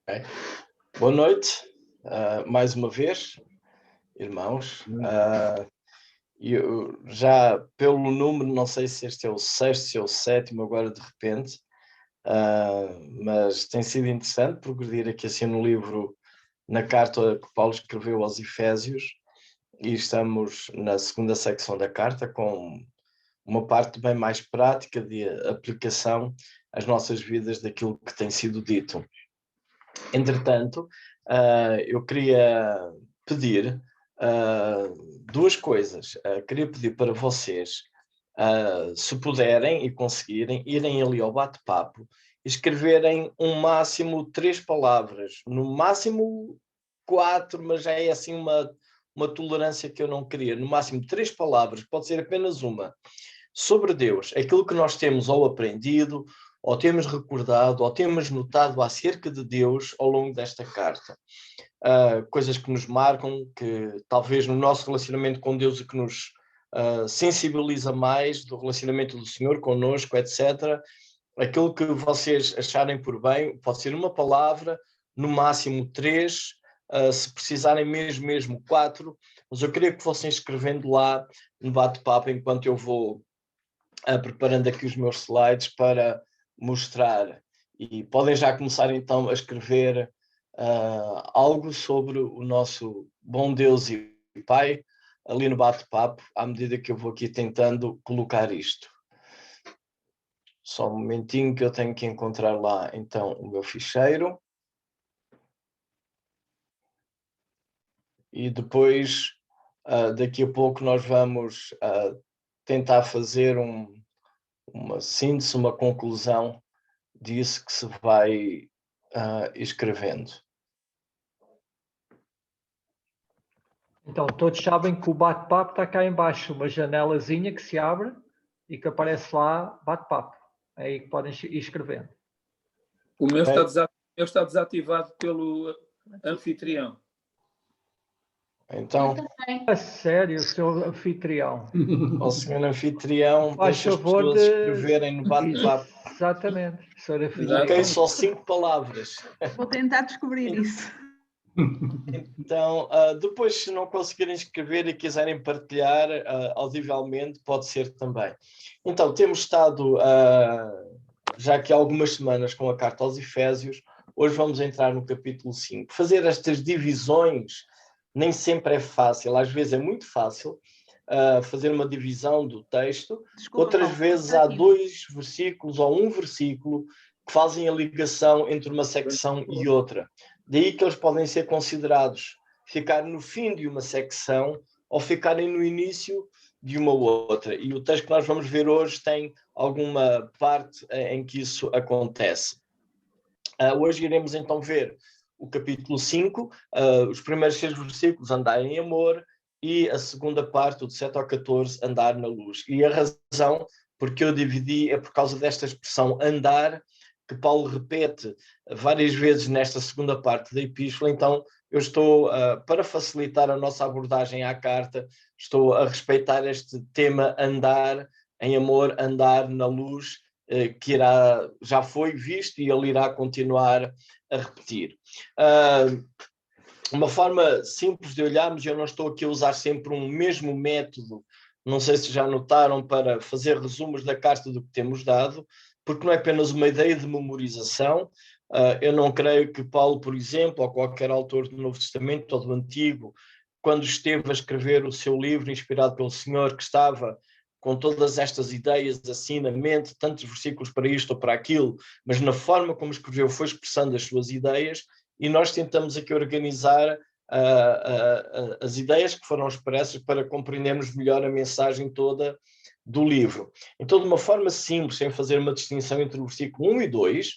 Okay. Boa noite, mais uma vez, irmãos. Eu já pelo número, não sei se este é o sexto, se é o sétimo, agora de repente, mas tem sido interessante progredir aqui assim no livro, na carta que Paulo escreveu aos Efésios, e estamos na segunda secção da carta, com uma parte bem mais prática de aplicação às nossas vidas daquilo que tem sido dito. Entretanto, eu queria pedir duas coisas. Queria pedir para vocês, se puderem e conseguirem, irem ali ao bate-papo e escreverem um máximo 3 palavras, no máximo 4, mas já é assim uma tolerância que eu não queria, no máximo 3 palavras, pode ser apenas uma, sobre Deus, aquilo que nós temos ou aprendido, ou temos recordado, ou temos notado acerca de Deus ao longo desta carta. Coisas que nos marcam, que talvez no nosso relacionamento com Deus o que nos sensibiliza mais do relacionamento do Senhor connosco, etc. Aquilo que vocês acharem por bem, pode ser uma palavra, no máximo 3, se precisarem mesmo 4, mas eu queria que fossem escrevendo lá no bate-papo enquanto eu vou preparando aqui os meus slides para mostrar, e podem já começar então a escrever algo sobre o nosso bom Deus e Pai ali no bate-papo, à medida que eu vou aqui tentando colocar isto. Só um momentinho que eu tenho que encontrar lá então o meu ficheiro. E depois, daqui a pouco, nós vamos tentar fazer uma síntese, uma conclusão disso que se vai escrevendo. Então, todos sabem que o bate-papo está cá em baixo, uma janelazinha que se abre e que aparece lá bate-papo. É aí que podem ir escrevendo. O meu está desativado pelo anfitrião. Então, é sério, seu anfitrião. o senhor anfitrião, Faz deixa as favor pessoas escreverem no bate-papo. Exatamente, senhor anfitrião. Ok, só 5 palavras. Vou tentar descobrir isso. Então, depois, se não conseguirem escrever e quiserem partilhar audivelmente, pode ser também. Então, temos estado já aqui há algumas semanas com a carta aos Efésios. Hoje vamos entrar no capítulo 5. Fazer estas divisões nem sempre é fácil, às vezes é muito fácil fazer uma divisão do texto. Desculpa, outras vezes há 2 versículos ou um versículo que fazem a ligação entre uma secção e outra. Daí que eles podem ser considerados ficar no fim de uma secção ou ficarem no início de uma outra. E o texto que nós vamos ver hoje tem alguma parte em que isso acontece. Hoje iremos então ver o capítulo 5, os primeiros 6 versículos, andar em amor, e a segunda parte, do 7 ao 14, andar na luz. E a razão porque eu dividi é por causa desta expressão andar, que Paulo repete várias vezes nesta segunda parte da epístola. Então eu estou, para facilitar a nossa abordagem à carta, estou a respeitar este tema andar em amor, andar na luz, que já foi visto e ele irá continuar a repetir. Uma forma simples de olharmos, eu não estou aqui a usar sempre um mesmo método, não sei se já notaram, para fazer resumos da carta do que temos dado, porque não é apenas uma ideia de memorização. Eu não creio que Paulo, por exemplo, ou qualquer autor do Novo Testamento ou do Antigo, quando esteve a escrever o seu livro inspirado pelo Senhor, que estava com todas estas ideias assim na mente, tantos versículos para isto ou para aquilo, mas na forma como escreveu foi expressando as suas ideias, e nós tentamos aqui organizar as ideias que foram expressas para compreendermos melhor a mensagem toda do livro. Então, de uma forma simples, sem fazer uma distinção entre o versículo 1 e 2,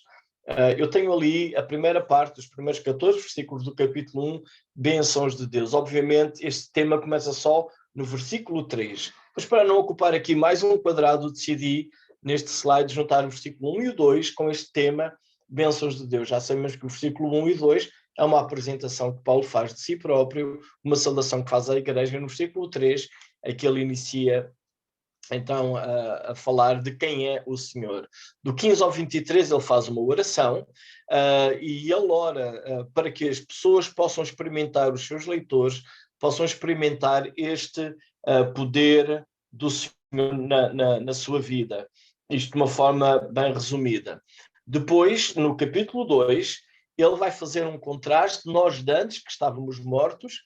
eu tenho ali a primeira parte, os primeiros 14 versículos do capítulo 1, bênçãos de Deus. Obviamente, este tema começa só no versículo 3. Mas para não ocupar aqui mais um quadrado, decidi, neste slide, juntar o versículo 1 e o 2 com este tema, bênçãos de Deus. Já sabemos que o versículo 1 e 2 é uma apresentação que Paulo faz de si próprio, uma saudação que faz à igreja. No versículo 3 é que ele inicia então a falar de quem é o Senhor. Do 15 ao 23 ele faz uma oração e ele ora para que as pessoas possam experimentar, os seus leitores possam experimentar este poder do Senhor na sua vida. Isto de uma forma bem resumida. Depois, no capítulo 2, ele vai fazer um contraste. Nós de antes, que estávamos mortos,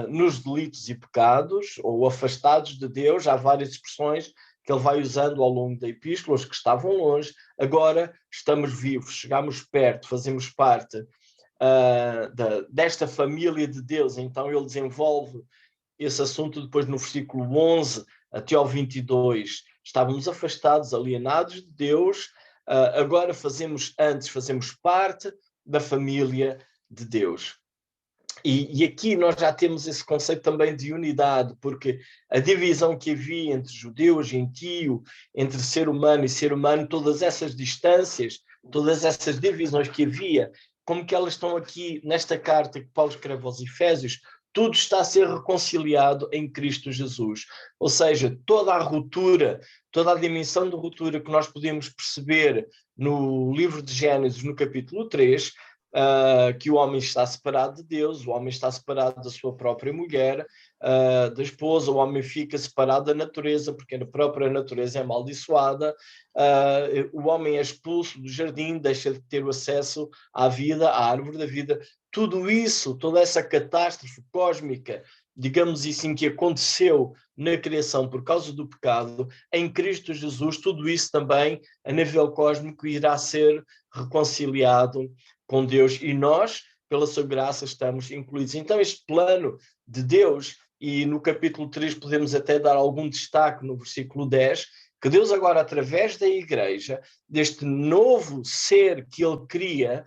nos delitos e pecados, ou afastados de Deus, há várias expressões que ele vai usando ao longo da epístola, os que estavam longe, agora estamos vivos, chegamos perto, fazemos parte desta família de Deus. Então ele desenvolve esse assunto depois no versículo 11 até ao 22, estávamos afastados, alienados de Deus, agora fazemos parte da família de Deus. E aqui nós já temos esse conceito também de unidade, porque a divisão que havia entre judeu e gentio, entre ser humano e ser humano, todas essas distâncias, todas essas divisões que havia, como que elas estão aqui nesta carta que Paulo escreve aos Efésios, tudo está a ser reconciliado em Cristo Jesus. Ou seja, toda a ruptura, toda a dimensão de ruptura que nós podemos perceber no livro de Gênesis, no capítulo 3, que o homem está separado de Deus, o homem está separado da sua própria mulher, da esposa, o homem fica separado da natureza, porque a própria natureza é amaldiçoada, o homem é expulso do jardim, deixa de ter o acesso à vida, à árvore da vida. Tudo isso, toda essa catástrofe cósmica, digamos assim, que aconteceu na criação por causa do pecado, em Cristo Jesus, tudo isso também, a nível cósmico, irá ser reconciliado com Deus, e nós, pela sua graça, estamos incluídos. Então este plano de Deus, e no capítulo 3 podemos até dar algum destaque no versículo 10, que Deus agora, através da igreja, deste novo ser que ele cria,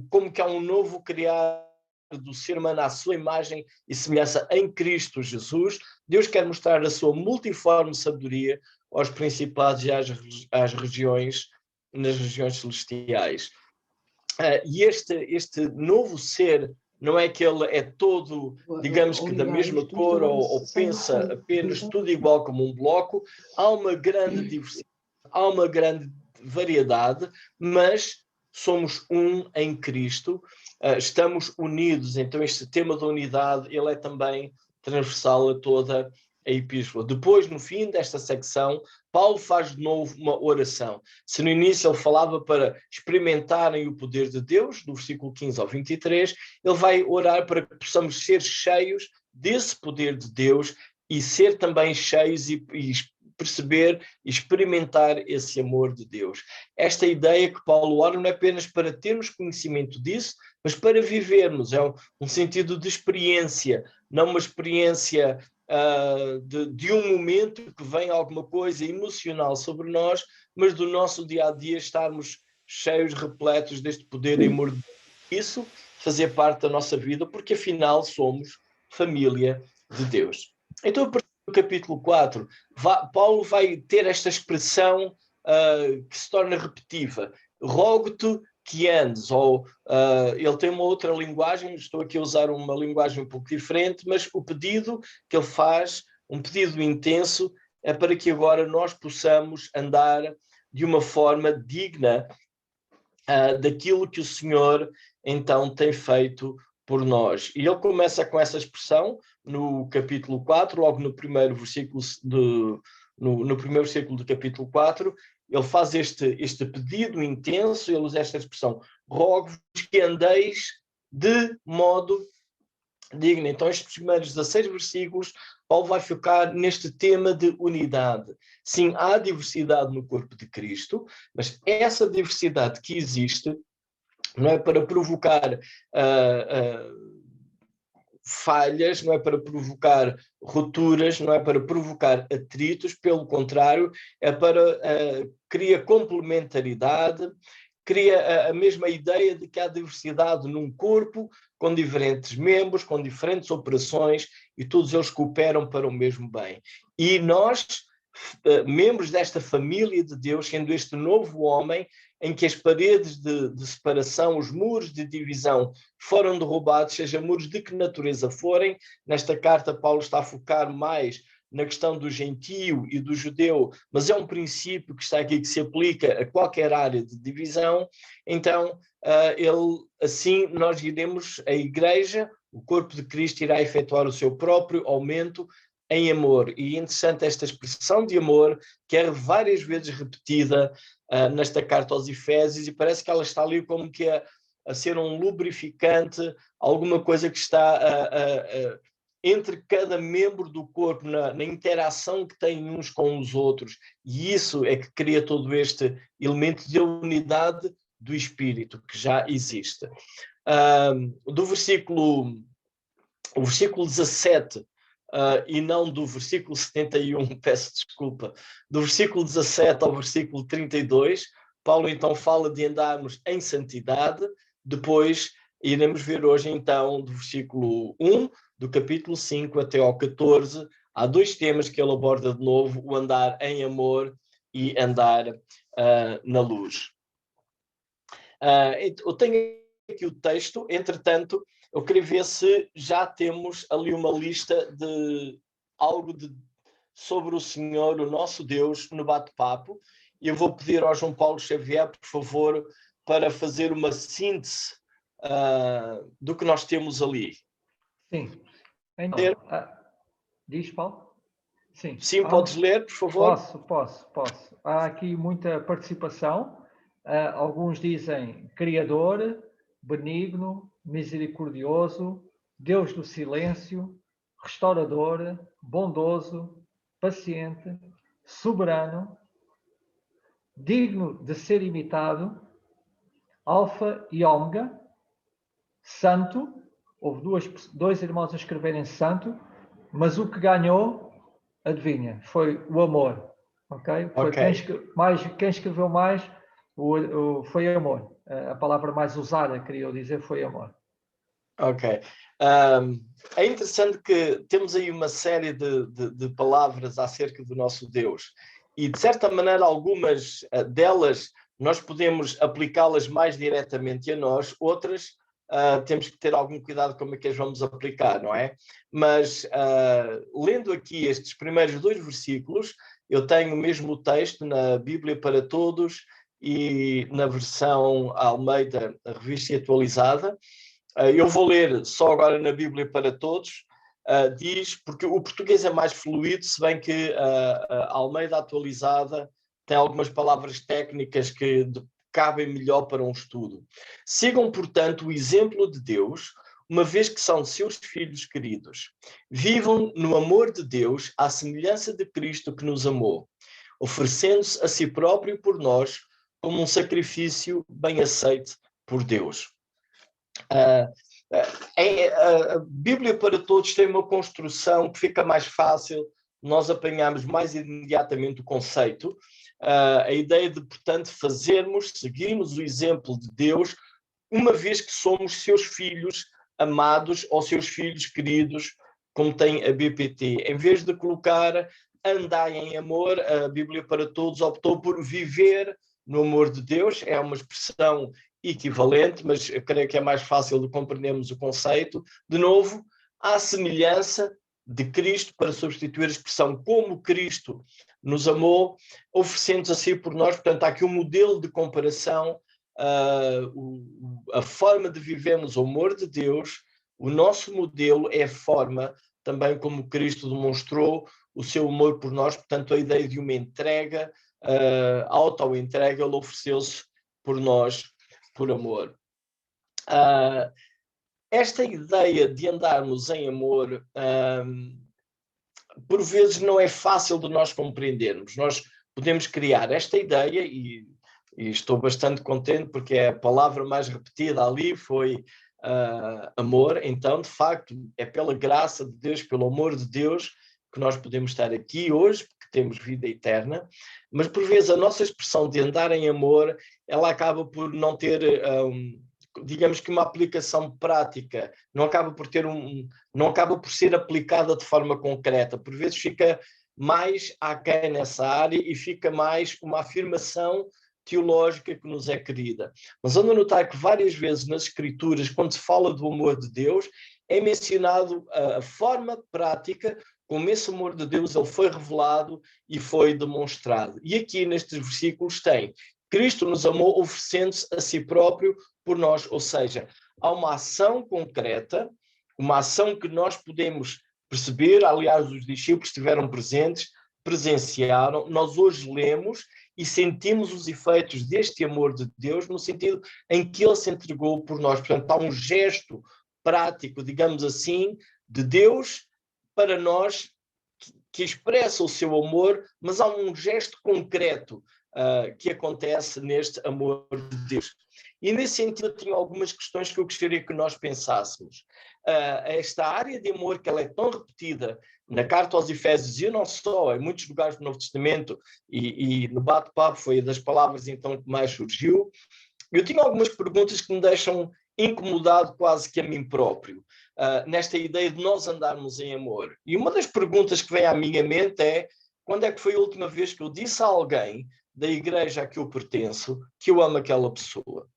como que há um novo criado do ser humano à sua imagem e semelhança em Cristo Jesus, Deus quer mostrar a sua multiforme sabedoria aos principados e às regiões, nas regiões celestiais. E este novo ser não é que ele é todo, digamos que da mesma cor ou pensa apenas tudo igual como um bloco. Há uma grande diversidade, há uma grande variedade, mas somos um em Cristo, estamos unidos. Então este tema da unidade, ele é também transversal a toda a epístola. Depois, no fim desta secção, Paulo faz de novo uma oração. Se no início ele falava para experimentarem o poder de Deus, do versículo 15 ao 23, ele vai orar para que possamos ser cheios desse poder de Deus e ser também cheios e perceber e experimentar esse amor de Deus. Esta ideia que Paulo ora não é apenas para termos conhecimento disso, mas para vivermos. É um sentido de experiência, não uma experiência de um momento que vem alguma coisa emocional sobre nós, mas do nosso dia-a-dia estarmos cheios, repletos deste poder e amor de Deus. Isso fazer parte da nossa vida, porque afinal somos família de Deus. Então, a partir do capítulo 4, Paulo vai ter esta expressão que se torna repetitiva. Rogo-te que andes, ou ele tem uma outra linguagem, estou aqui a usar uma linguagem um pouco diferente, mas o pedido que ele faz, um pedido intenso, é para que agora nós possamos andar de uma forma digna daquilo que o Senhor então tem feito por nós. E ele começa com essa expressão no capítulo 4, logo no primeiro versículo no primeiro versículo do capítulo 4, ele faz este pedido intenso, ele usa esta expressão: rogo-vos que andeis de modo digno. Então estes primeiros 16 versículos, Paulo vai focar neste tema de unidade. Sim, há diversidade no corpo de Cristo, mas essa diversidade que existe não é para provocar falhas, não é para provocar rupturas, não é para provocar atritos, pelo contrário, é para cria complementaridade, cria a mesma ideia de que há diversidade num corpo com diferentes membros, com diferentes operações, e todos eles cooperam para o mesmo bem. E nós, membros desta família de Deus, sendo este novo homem, em que as paredes de separação, os muros de divisão foram derrubados, seja muros de que natureza forem. Nesta carta, Paulo está a focar mais na questão do gentio e do judeu, mas é um princípio que está aqui que se aplica a qualquer área de divisão. Então, assim nós iremos, a Igreja, o corpo de Cristo irá efetuar o seu próprio aumento em amor. E é interessante esta expressão de amor, que é várias vezes repetida nesta carta aos Efésios, e parece que ela está ali como que a ser um lubrificante, alguma coisa que está entre cada membro do corpo, na interação que têm uns com os outros. E isso é que cria todo este elemento de unidade do Espírito, que já existe. O versículo 17, e não do versículo 71, peço desculpa, do versículo 17 ao versículo 32, Paulo então fala de andarmos em santidade. Depois iremos ver hoje então do versículo 1 do capítulo 5 até ao 14, há dois temas que ele aborda de novo: o andar em amor e andar na luz. Eu tenho aqui o texto, entretanto, eu queria ver se já temos ali uma lista de algo sobre o Senhor, o nosso Deus, no bate-papo. E eu vou pedir ao João Paulo Xavier, por favor, para fazer uma síntese do que nós temos ali. Sim. Então, diz, Paulo? Sim. Sim, podes ler, por favor? Posso. Há aqui muita participação. Alguns dizem Criador, benigno, misericordioso, Deus do silêncio, restaurador, bondoso, paciente, soberano, digno de ser imitado, alfa e ômega, santo. Houve dois irmãos a escreverem santo, mas o que ganhou, adivinha, foi o amor. Ok? Foi quem escreveu mais foi amor. A palavra mais usada, queria eu dizer, foi amor. Ok. É interessante que temos aí uma série de palavras acerca do nosso Deus. E, de certa maneira, algumas delas nós podemos aplicá-las mais diretamente a nós, outras temos que ter algum cuidado como é que as vamos aplicar, não é? Mas, lendo aqui estes primeiros dois versículos, eu tenho mesmo o texto na Bíblia para Todos e na versão Almeida, a Revista Atualizada. Eu vou ler só agora na Bíblia para Todos. Diz, porque o português é mais fluido, se bem que a Almeida Atualizada tem algumas palavras técnicas que cabem melhor para um estudo. Sigam, portanto, o exemplo de Deus, uma vez que são seus filhos queridos. Vivam no amor de Deus, à semelhança de Cristo que nos amou, oferecendo-se a si próprio por nós como um sacrifício bem aceito por Deus. A Bíblia para Todos tem uma construção que fica mais fácil, nós apanhamos mais imediatamente o conceito. A ideia de, portanto, seguirmos o exemplo de Deus, uma vez que somos seus filhos amados ou seus filhos queridos, como tem a BPT. Em vez de colocar andai em amor, a Bíblia para Todos optou por viver no amor de Deus. É uma expressão equivalente, mas eu creio que é mais fácil de compreendermos o conceito. De novo, à semelhança de Cristo, para substituir a expressão como Cristo nos amou, oferecendo-se a si por nós. Portanto, há aqui um modelo de comparação, a forma de vivermos o amor de Deus. O nosso modelo é a forma também como Cristo demonstrou o seu amor por nós. Portanto, a ideia de uma entrega, auto-entrega, ele ofereceu-se por nós, por amor. Esta ideia de andarmos em amor, por vezes não é fácil de nós compreendermos. Nós podemos criar esta ideia, e estou bastante contente porque a palavra mais repetida ali foi amor. Então, de facto, é pela graça de Deus, pelo amor de Deus, que nós podemos estar aqui hoje, porque temos vida eterna. Mas, por vezes, a nossa expressão de andar em amor, ela acaba por não ter, digamos que uma aplicação prática, não acaba por ser aplicada de forma concreta. Por vezes fica mais aquém nessa área e fica mais uma afirmação teológica que nos é querida. Mas ando a notar que várias vezes nas Escrituras, quando se fala do amor de Deus, é mencionado a forma prática como esse amor de Deus ele foi revelado e foi demonstrado. E aqui nestes versículos tem: Cristo nos amou oferecendo-se a si próprio por nós, ou seja, há uma ação concreta, uma ação que nós podemos perceber. Aliás, os discípulos estiveram presentes, presenciaram, nós hoje lemos e sentimos os efeitos deste amor de Deus no sentido em que ele se entregou por nós. Portanto, há um gesto prático, digamos assim, de Deus para nós que expressa o seu amor, mas há um gesto concreto que acontece neste amor de Deus. E nesse sentido eu tinha algumas questões que eu gostaria que nós pensássemos. Esta área de amor que ela é tão repetida na carta aos Efésios, e não só, em muitos lugares do Novo Testamento, e no bate-papo foi das palavras então que mais surgiu, eu tinha algumas perguntas que me deixam incomodado quase que a mim próprio, nesta ideia de nós andarmos em amor. E uma das perguntas que vem à minha mente é: quando é que foi a última vez que eu disse a alguém da igreja a que eu pertenço que eu amo aquela pessoa?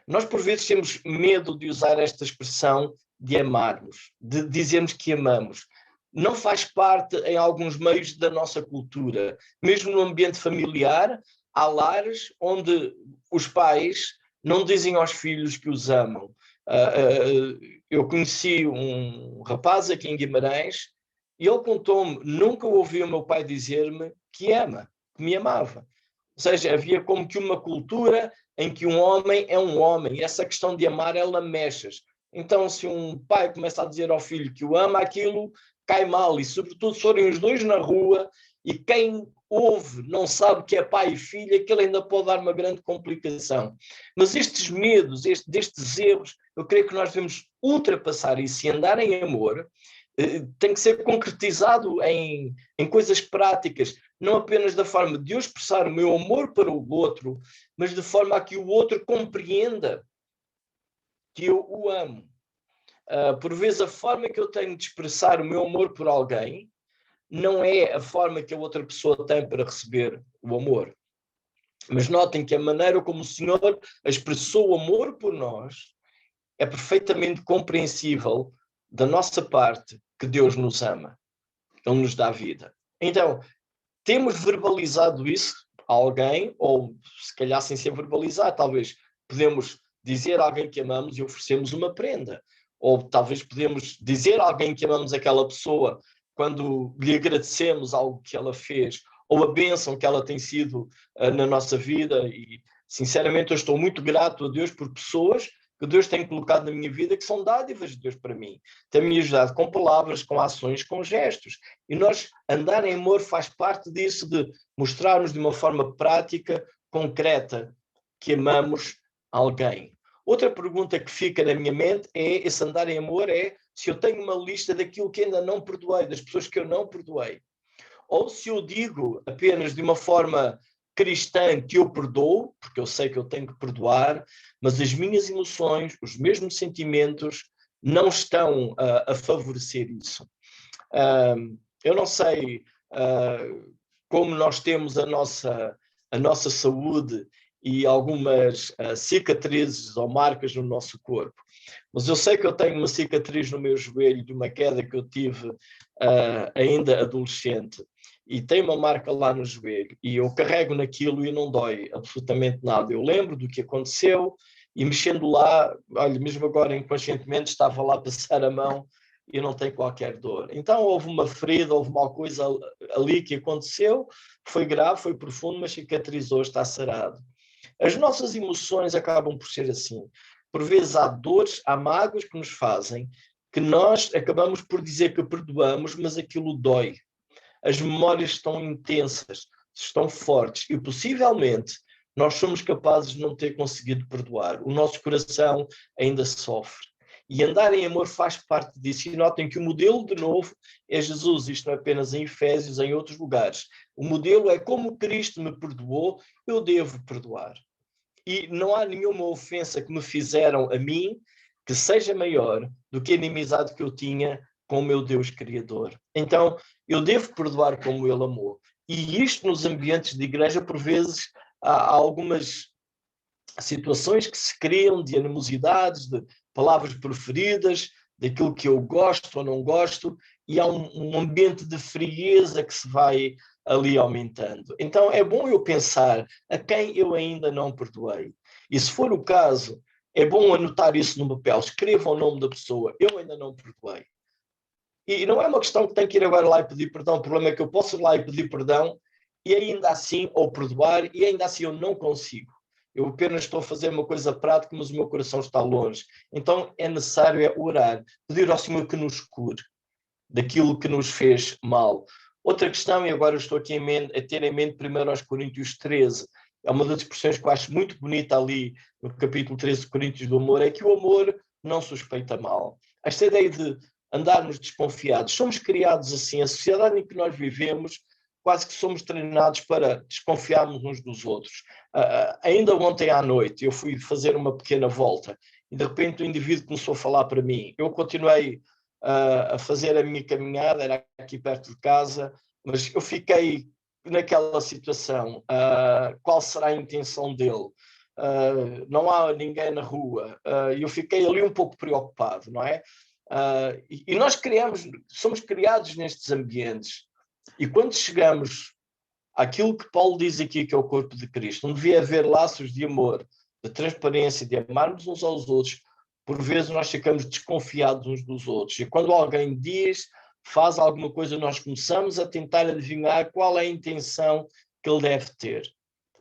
Nós por vezes temos medo de usar esta expressão de amarmos, de dizermos que amamos. Não faz parte em alguns meios da nossa cultura. Mesmo no ambiente familiar, há lares onde os pais não dizem aos filhos que os amam. Eu conheci um rapaz aqui em Guimarães e ele contou-me: nunca ouvi o meu pai dizer-me que ama, que me amava. Ou seja, havia como que uma cultura em que um homem é um homem, e essa questão de amar, ela mexe. Então, se um pai começa a dizer ao filho que o ama, aquilo cai mal, e sobretudo se forem os dois na rua, e quem ouve não sabe que é pai e filho, aquilo ainda pode dar uma grande complicação. Mas estes medos, destes erros, eu creio que nós devemos ultrapassar isso, e andar em amor tem que ser concretizado em coisas práticas, não apenas da forma de eu expressar o meu amor para o outro, mas de forma a que o outro compreenda que eu o amo. Por vezes a forma que eu tenho de expressar o meu amor por alguém não é a forma que a outra pessoa tem para receber o amor. Mas notem que a maneira como o Senhor expressou o amor por nós é perfeitamente compreensível da nossa parte, que Deus nos ama. Ele nos dá vida. Então, temos verbalizado isso a alguém, ou se calhar sem ser verbalizado, talvez podemos dizer a alguém que amamos e oferecemos uma prenda. Ou talvez podemos dizer a alguém que amamos aquela pessoa quando lhe agradecemos algo que ela fez, ou a bênção que ela tem sido na nossa vida. E, sinceramente, eu estou muito grato a Deus por pessoas que Deus tem colocado na minha vida, que são dádivas de Deus para mim. Tem-me ajudado com palavras, com ações, com gestos. E nós, andar em amor faz parte disso, de mostrarmos de uma forma prática, concreta, que amamos alguém. Outra pergunta que fica na minha mente é: esse andar em amor é se eu tenho uma lista daquilo que ainda não perdoei, das pessoas que eu não perdoei. Ou se eu digo apenas de uma forma cristã que eu perdoo, porque eu sei que eu tenho que perdoar, mas as minhas emoções, os mesmos sentimentos, não estão a favorecer isso. Eu não sei como nós temos a nossa saúde e algumas cicatrizes ou marcas no nosso corpo, mas eu sei que eu tenho uma cicatriz no meu joelho de uma queda que eu tive ainda adolescente, e tem uma marca lá no joelho, e eu carrego naquilo e não dói absolutamente nada. Eu lembro do que aconteceu, e mexendo lá, olha, mesmo agora inconscientemente estava lá a passar a mão e não tem qualquer dor. Então houve uma ferida, houve uma coisa ali que aconteceu, foi grave, foi profundo, mas cicatrizou, está sarado. As nossas emoções acabam por ser assim. Por vezes há dores, há mágoas que nos fazem, que nós acabamos por dizer que perdoamos, mas aquilo dói. As memórias estão intensas, estão fortes, e possivelmente nós somos capazes de não ter conseguido perdoar. O nosso coração ainda sofre. E andar em amor faz parte disso. E notem que o modelo, de novo, é Jesus. Isto não é apenas em Efésios, em outros lugares. O modelo é: como Cristo me perdoou, eu devo perdoar. E não há nenhuma ofensa que me fizeram a mim que seja maior do que a inimizade que eu tinha com o meu Deus Criador. Então, eu devo perdoar como Ele amou. E isto nos ambientes de igreja, por vezes, há algumas situações que se criam de animosidades, de palavras preferidas, daquilo que eu gosto ou não gosto, e há um ambiente de frieza que se vai ali aumentando. Então é bom eu pensar a quem eu ainda não perdoei. E se for o caso, é bom anotar isso no papel, escreva o nome da pessoa, eu ainda não perdoei. E não é uma questão que tenho que ir agora lá e pedir perdão, o problema é que eu posso ir lá e pedir perdão e ainda assim, ou perdoar, e ainda assim eu não consigo. Eu apenas estou a fazer uma coisa prática, mas o meu coração está longe. Então é necessário orar, pedir ao Senhor que nos cure daquilo que nos fez mal. Outra questão, e agora estou aqui a ter em mente 1 Coríntios 13, é uma das expressões que eu acho muito bonita ali no capítulo 13 de Coríntios do amor, é que o amor não suspeita mal. Esta ideia de andarmos desconfiados, somos criados assim, a sociedade em que nós vivemos, quase que somos treinados para desconfiarmos uns dos outros. Ainda ontem à noite eu fui fazer uma pequena volta e de repente o indivíduo começou a falar para mim. Eu continuei a fazer a minha caminhada, era aqui perto de casa, mas eu fiquei naquela situação. Qual será a intenção dele? Não há ninguém na rua. Eu fiquei ali um pouco preocupado, não é? E nós somos criados nestes ambientes. E quando chegamos àquilo que Paulo diz aqui, que é o corpo de Cristo, onde devia haver laços de amor, de transparência, de amarmos uns aos outros, por vezes nós ficamos desconfiados uns dos outros. E quando alguém diz, faz alguma coisa, nós começamos a tentar adivinhar qual é a intenção que ele deve ter.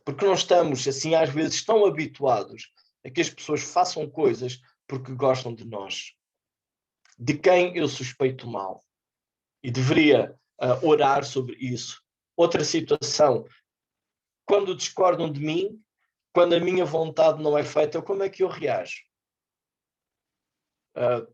Porque não estamos, assim, às vezes tão habituados a que as pessoas façam coisas porque gostam de nós. De quem eu suspeito mal. E deveria orar sobre isso. Outra situação, quando discordam de mim, quando a minha vontade não é feita, como é que eu reajo?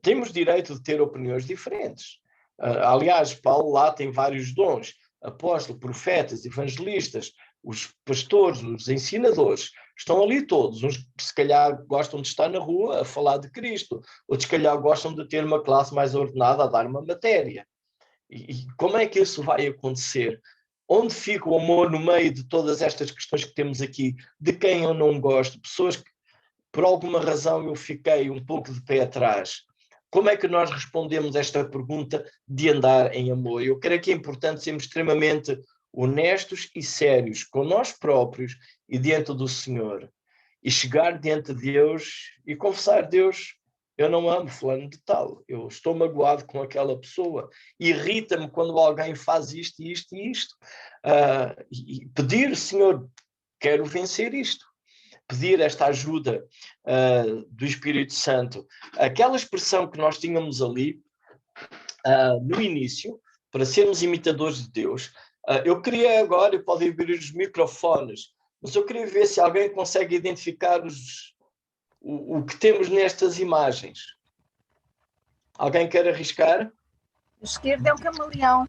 Temos direito de ter opiniões diferentes. Aliás, Paulo lá tem vários dons, apóstolos, profetas, evangelistas, os pastores, os ensinadores, estão ali todos. Uns se calhar gostam de estar na rua a falar de Cristo, outros se calhar gostam de ter uma classe mais ordenada a dar uma matéria. E como é que isso vai acontecer? Onde fica o amor no meio de todas estas questões que temos aqui? De quem eu não gosto? Pessoas que, por alguma razão, eu fiquei um pouco de pé atrás. Como é que nós respondemos esta pergunta de andar em amor? Eu creio que é importante sermos extremamente honestos e sérios com nós próprios e diante do Senhor. E chegar diante de Deus e confessar: Deus, eu não amo fulano de tal, eu estou magoado com aquela pessoa, irrita-me quando alguém faz isto e isto e isto. E pedir: Senhor, quero vencer isto. Pedir esta ajuda do Espírito Santo. Aquela expressão que nós tínhamos ali no início, para sermos imitadores de Deus, eu queria agora, podem abrir os microfones, mas eu queria ver se alguém consegue identificar o que temos nestas imagens. Alguém quer arriscar? A esquerda é um camaleão.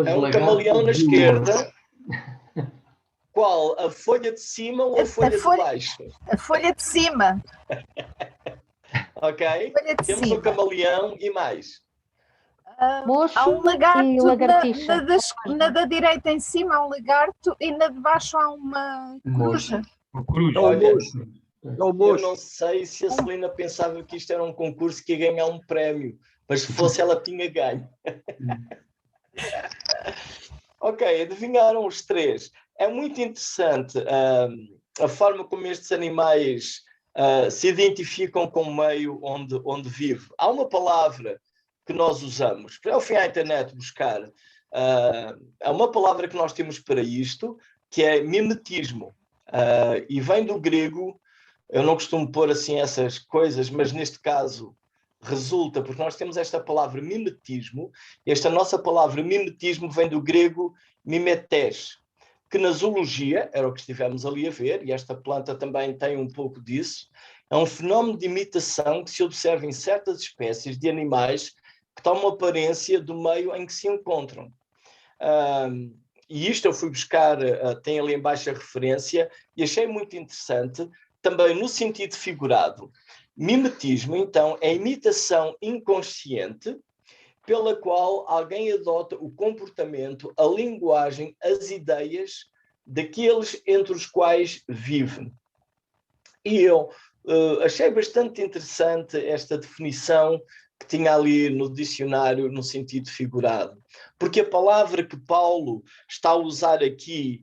É um camaleão na esquerda. Qual? A folha de cima ou a folha de baixo? A folha de cima. Ok. Temos cima. um camaleão e mais. Há um lagarto e lagartixa. na da direita em cima há um lagarto e na de baixo há uma coruja. Uma coruja. Olha, Eu não sei se a Celina pensava que isto era um concurso que ia ganhar um prémio, mas se fosse ela tinha ganho. Ok, adivinharam os três. É muito interessante a forma como estes animais se identificam com o meio onde vive. Há uma palavra que nós usamos, eu fui à internet buscar, há uma palavra que nós temos para isto, que é mimetismo, e vem do grego. Eu não costumo pôr assim essas coisas, mas neste caso resulta, porque nós temos esta palavra mimetismo, e esta nossa palavra mimetismo vem do grego mimetes, que na zoologia, era o que estivemos ali a ver, e esta planta também tem um pouco disso, é um fenómeno de imitação que se observa em certas espécies de animais que tomam aparência do meio em que se encontram. E isto eu fui buscar, tem ali embaixo a referência, e achei muito interessante, também no sentido figurado. Mimetismo, então, é a imitação inconsciente pela qual alguém adota o comportamento, a linguagem, as ideias daqueles entre os quais vive. E eu achei bastante interessante esta definição que tinha ali no dicionário no sentido figurado. Porque a palavra que Paulo está a usar aqui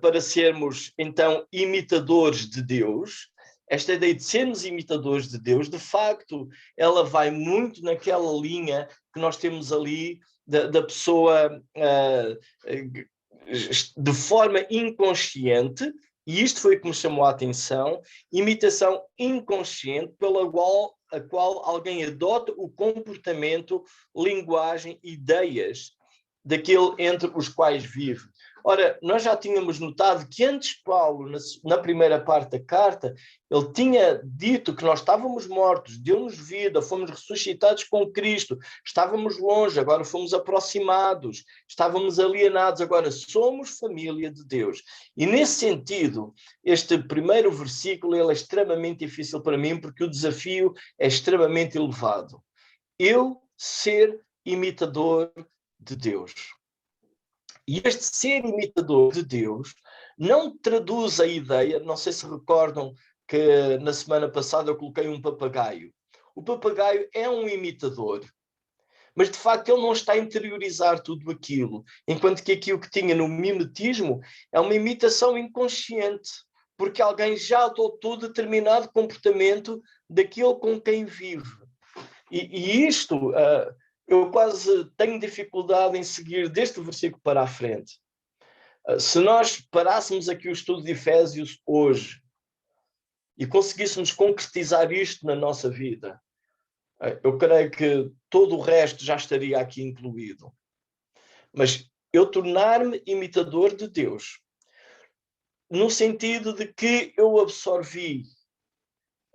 para sermos, então, imitadores de Deus, esta ideia de sermos imitadores de Deus, de facto, ela vai muito naquela linha que nós temos ali da pessoa de forma inconsciente, e isto foi o que me chamou a atenção, imitação inconsciente pela qual alguém adota o comportamento, linguagem, ideias daquele entre os quais vive. Ora, nós já tínhamos notado que antes Paulo, na primeira parte da carta, ele tinha dito que nós estávamos mortos, deu-nos vida, fomos ressuscitados com Cristo, estávamos longe, agora fomos aproximados, estávamos alienados, agora somos família de Deus. E nesse sentido, este primeiro versículo ele é extremamente difícil para mim, porque o desafio é extremamente elevado. Eu ser imitador de Deus. E este ser imitador de Deus não traduz a ideia, não sei se recordam que na semana passada eu coloquei um papagaio. O papagaio é um imitador, mas de facto ele não está a interiorizar tudo aquilo, enquanto que aquilo que tinha no mimetismo é uma imitação inconsciente, porque alguém já adotou determinado comportamento daquele com quem vive. E isto... eu quase tenho dificuldade em seguir deste versículo para a frente. Se nós parássemos aqui o estudo de Efésios hoje e conseguíssemos concretizar isto na nossa vida, eu creio que todo o resto já estaria aqui incluído. Mas eu tornar-me imitador de Deus, no sentido de que eu absorvi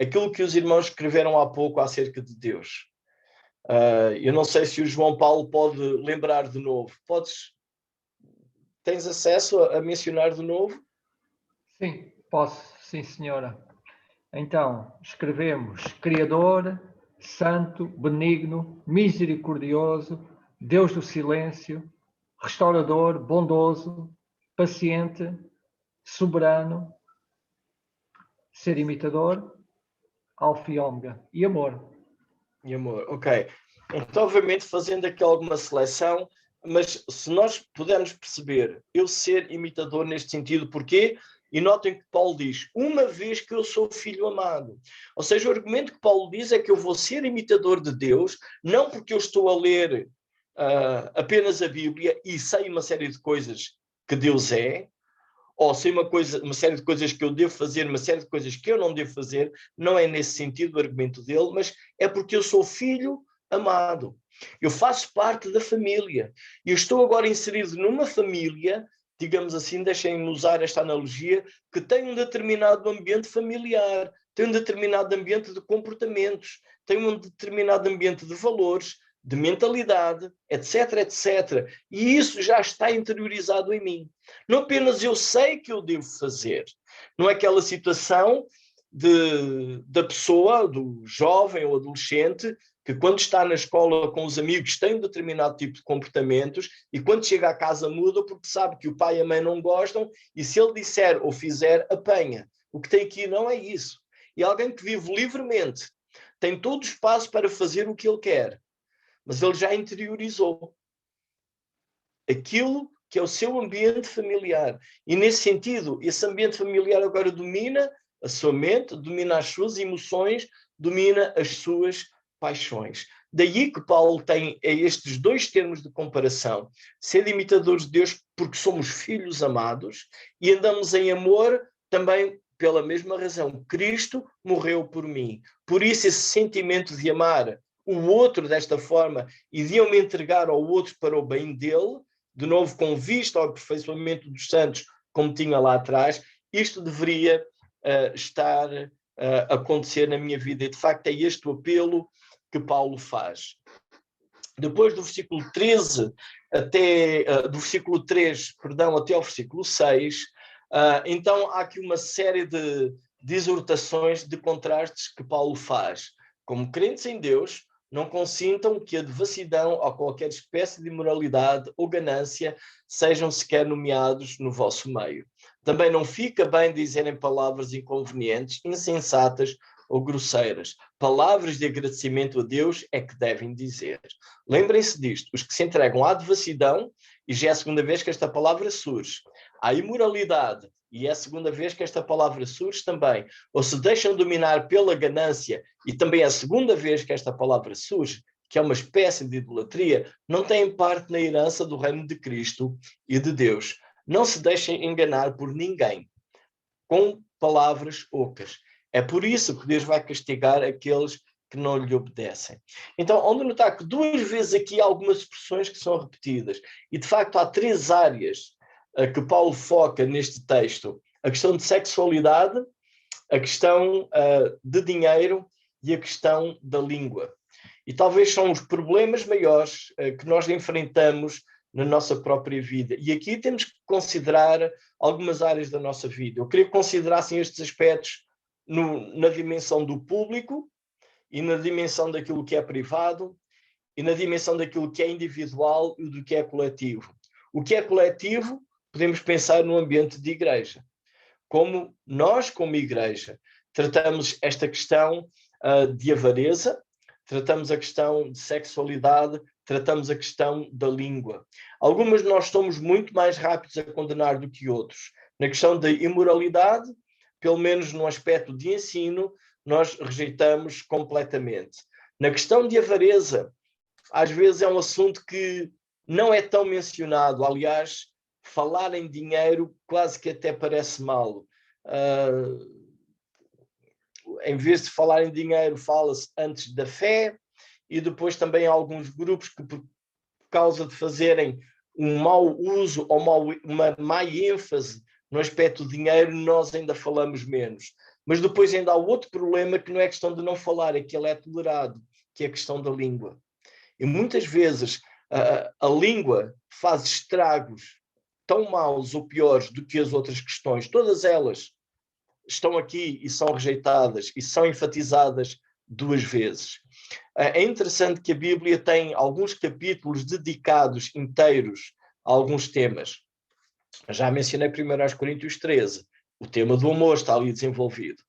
aquilo que os irmãos escreveram há pouco acerca de Deus. Eu não sei se o João Paulo pode lembrar de novo. Tens acesso a mencionar de novo? Sim, posso, sim, senhora. Então, escrevemos Criador, Santo, Benigno, Misericordioso, Deus do silêncio, Restaurador, bondoso, paciente, soberano, ser imitador, alfa e ômega, e amor. E amor, ok. Então, obviamente, fazendo aqui alguma seleção, mas se nós pudermos perceber, eu ser imitador neste sentido, porquê? E notem que Paulo diz, uma vez que eu sou filho amado. Ou seja, o argumento que Paulo diz é que eu vou ser imitador de Deus, não porque eu estou a ler apenas a Bíblia e sei uma série de coisas que Deus é, ou sei uma série de coisas que eu devo fazer, uma série de coisas que eu não devo fazer, não é nesse sentido o argumento dele, mas é porque eu sou filho amado. Eu faço parte da família. Eu estou agora inserido numa família, digamos assim, deixem-me usar esta analogia, que tem um determinado ambiente familiar, tem um determinado ambiente de comportamentos, tem um determinado ambiente de valores, de mentalidade, etc, etc. E isso já está interiorizado em mim. Não apenas eu sei que eu devo fazer, não é aquela situação da pessoa, do jovem ou adolescente, que quando está na escola com os amigos tem um determinado tipo de comportamentos e quando chega à casa muda porque sabe que o pai e a mãe não gostam e se ele disser ou fizer, apanha. O que tem aqui não é isso. E alguém que vive livremente tem todo o espaço para fazer o que ele quer, mas ele já interiorizou aquilo que é o seu ambiente familiar. E nesse sentido, esse ambiente familiar agora domina a sua mente, domina as suas emoções, domina as suas paixões. Daí que Paulo tem estes dois termos de comparação. Ser imitadores de Deus porque somos filhos amados e andamos em amor também pela mesma razão. Cristo morreu por mim. Por isso esse sentimento de amar o outro desta forma e de eu me entregar ao outro para o bem dele, de novo com vista ao aperfeiçoamento dos santos, como tinha lá atrás, isto deveria estar a acontecer na minha vida. E de facto é este o apelo que Paulo faz. Depois do versículo 13 do versículo 3, perdão, até ao versículo 6, então há aqui uma série de exortações, de contrastes que Paulo faz. Como crentes em Deus, não consintam que a devassidão ou qualquer espécie de imoralidade ou ganância sejam sequer nomeados no vosso meio. Também não fica bem dizerem palavras inconvenientes, insensatas ou grosseiras. Palavras de agradecimento a Deus é que devem dizer. Lembrem-se disto, os que se entregam à devassidão, e já é a segunda vez que esta palavra surge, à imoralidade, e é a segunda vez que esta palavra surge também, ou se deixam dominar pela ganância, e também é a segunda vez que esta palavra surge, que é uma espécie de idolatria, não têm parte na herança do reino de Cristo e de Deus. Não se deixem enganar por ninguém com palavras ocas. É por isso que Deus vai castigar aqueles que não lhe obedecem. Então, onde notar que 2 vezes aqui há algumas expressões que são repetidas, e de facto há 3 áreas que Paulo foca neste texto: a questão de sexualidade, a questão de dinheiro e a questão da língua. E talvez são os problemas maiores que nós enfrentamos na nossa própria vida. E aqui temos que considerar algumas áreas da nossa vida. Eu queria que considerassem estes aspectos na dimensão do público e na dimensão daquilo que é privado e na dimensão daquilo que é individual e do que é coletivo. O que é coletivo, podemos pensar no ambiente de igreja. Como nós, como igreja, tratamos esta questão de avareza, tratamos a questão de sexualidade, tratamos a questão da língua. Algumas nós somos muito mais rápidos a condenar do que outros. Na questão da imoralidade, pelo menos no aspecto de ensino, nós rejeitamos completamente. Na questão de avareza, às vezes é um assunto que não é tão mencionado. Aliás, falar em dinheiro quase que até parece mal. Em vez de falar em dinheiro, fala-se antes da fé, e depois também há alguns grupos que, por causa de fazerem um mau uso ou uma má ênfase no aspecto do dinheiro, nós ainda falamos menos. Mas depois ainda há outro problema, que não é questão de não falar, é que ele é tolerado, que é a questão da língua. E muitas vezes a língua faz estragos tão maus ou piores do que as outras questões. Todas elas estão aqui e são rejeitadas e são enfatizadas 2 vezes. É interessante que a Bíblia tem alguns capítulos dedicados inteiros a alguns temas. Já mencionei 1 Coríntios 13, o tema do amor está ali desenvolvido.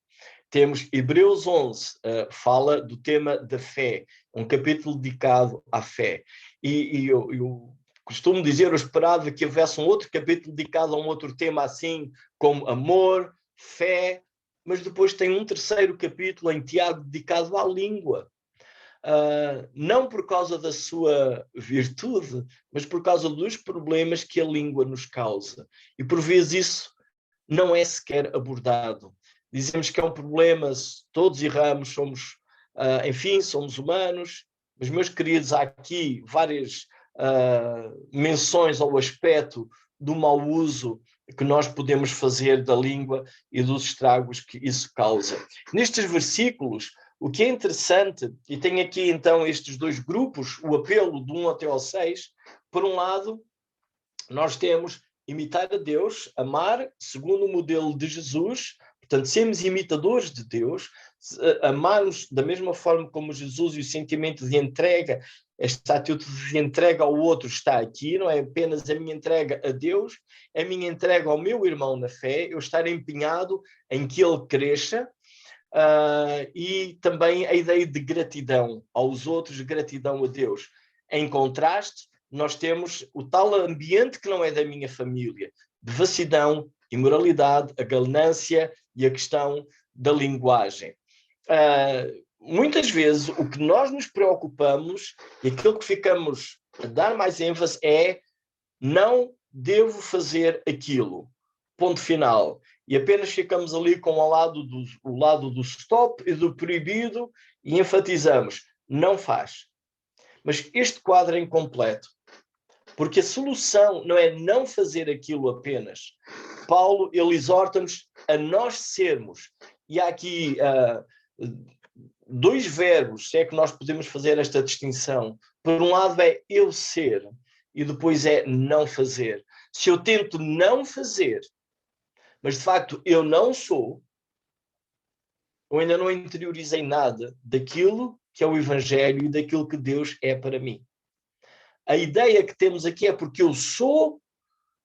Temos Hebreus 11, fala do tema da fé, um capítulo dedicado à fé. E eu costumo dizer, eu esperava que houvesse um outro capítulo dedicado a um outro tema assim, como amor, fé, mas depois tem um 3º capítulo em Tiago dedicado à língua. Não por causa da sua virtude, mas por causa dos problemas que a língua nos causa. E por vezes isso não é sequer abordado. Dizemos que é um problema, todos erramos, somos, enfim, somos humanos, mas, meus queridos, há aqui várias menções ao aspecto do mau uso que nós podemos fazer da língua e dos estragos que isso causa. Nestes versículos, o que é interessante, e tem aqui então estes 2 grupos, o apelo do 1 até ao 6, por um lado, nós temos imitar a Deus, amar segundo o modelo de Jesus, portanto, sermos imitadores de Deus, amarmos da mesma forma como Jesus, e o sentimento de entrega, esta atitude de entrega ao outro está aqui, não é apenas a minha entrega a Deus, é a minha entrega ao meu irmão na fé, eu estar empenhado em que ele cresça, e também a ideia de gratidão aos outros, gratidão a Deus. Em contraste, nós temos o tal ambiente que não é da minha família, devassidão, imoralidade, a ganância e a questão da linguagem. Muitas vezes o que nós nos preocupamos e aquilo que ficamos a dar mais ênfase é: não devo fazer aquilo, ponto final. E apenas ficamos ali com o lado do stop e do proibido e enfatizamos: não faz. Mas este quadro é incompleto, porque a solução não é não fazer aquilo apenas. Paulo, ele exorta-nos a nós sermos, e há aqui 2 verbos, se é que nós podemos fazer esta distinção. Por um lado é eu ser, e depois é não fazer. Se eu tento não fazer, mas de facto eu não sou, eu ainda não interiorizei nada daquilo que é o Evangelho e daquilo que Deus é para mim. A ideia que temos aqui é porque eu sou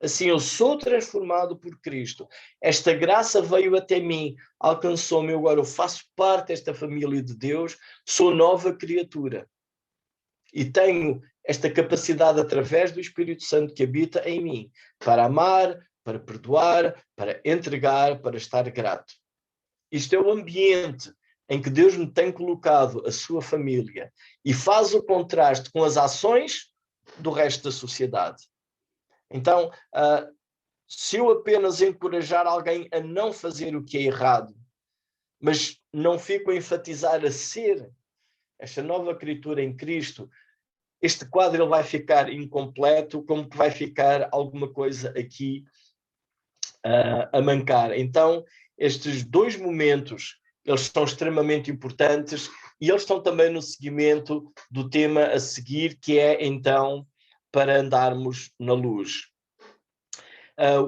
Assim eu sou transformado por Cristo. Esta graça veio até mim, alcançou-me, agora eu faço parte desta família de Deus, sou nova criatura. E tenho esta capacidade através do Espírito Santo que habita em mim, para amar, para perdoar, para entregar, para estar grato. Isto é o ambiente em que Deus me tem colocado a sua família e faz o contraste com as ações do resto da sociedade. Então, se eu apenas encorajar alguém a não fazer o que é errado, mas não fico a enfatizar a ser esta nova criatura em Cristo, este quadro ele vai ficar incompleto, como que vai ficar alguma coisa aqui a mancar. Então, estes dois momentos, eles são extremamente importantes e eles estão também no seguimento do tema a seguir, que é, então, para andarmos na luz.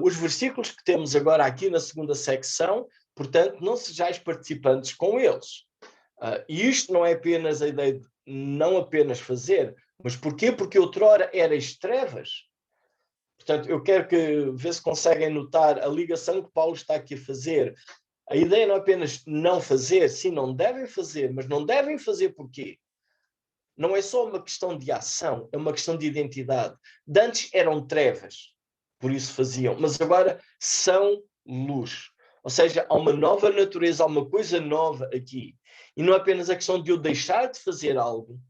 Os versículos que temos agora aqui na segunda secção, portanto, não sejais participantes com eles. E isto não é apenas a ideia de não apenas fazer, mas porquê? Porque outrora erais trevas. Portanto, eu quero ver se conseguem notar a ligação que Paulo está aqui a fazer. A ideia não é apenas não fazer, sim, não devem fazer, mas não devem fazer porquê? Não é só uma questão de ação, é uma questão de identidade. De antes eram trevas, por isso faziam, mas agora são luz. Ou seja, há uma nova natureza, há uma coisa nova aqui. E não é apenas a questão de eu deixar de fazer algo,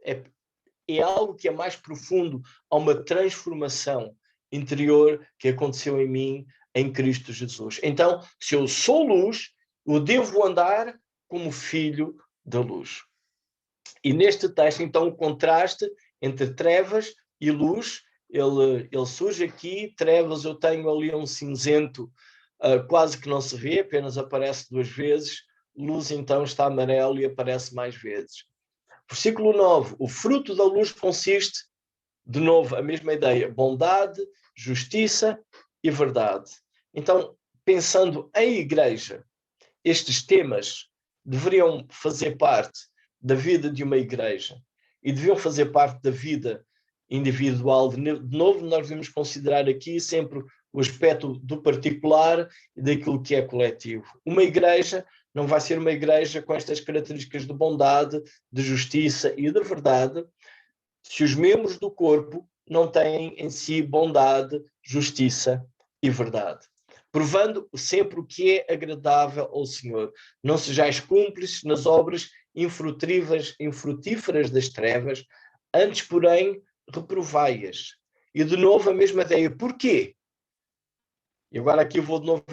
é algo que é mais profundo, há uma transformação interior que aconteceu em mim, em Cristo Jesus. Então, se eu sou luz, eu devo andar como filho da luz. E neste texto, então, o contraste entre trevas e luz, ele surge aqui. Trevas, eu tenho ali um cinzento quase que não se vê, apenas aparece 2 vezes. Luz, então, está amarelo e aparece mais vezes. Versículo 9. O fruto da luz consiste, de novo, a mesma ideia, bondade, justiça e verdade. Então, pensando em igreja, estes temas deveriam fazer parte da vida de uma igreja e deviam fazer parte da vida individual. De novo, nós devemos considerar aqui sempre o aspecto do particular e daquilo que é coletivo. Uma igreja não vai ser uma igreja com estas características de bondade, de justiça e de verdade, se os membros do corpo não têm em si bondade, justiça e verdade. Provando sempre o que é agradável ao Senhor. Não sejais cúmplices nas obras infrutíferas das trevas, antes, porém, reprovai-as. E de novo a mesma ideia. Porquê? E agora aqui vou de novo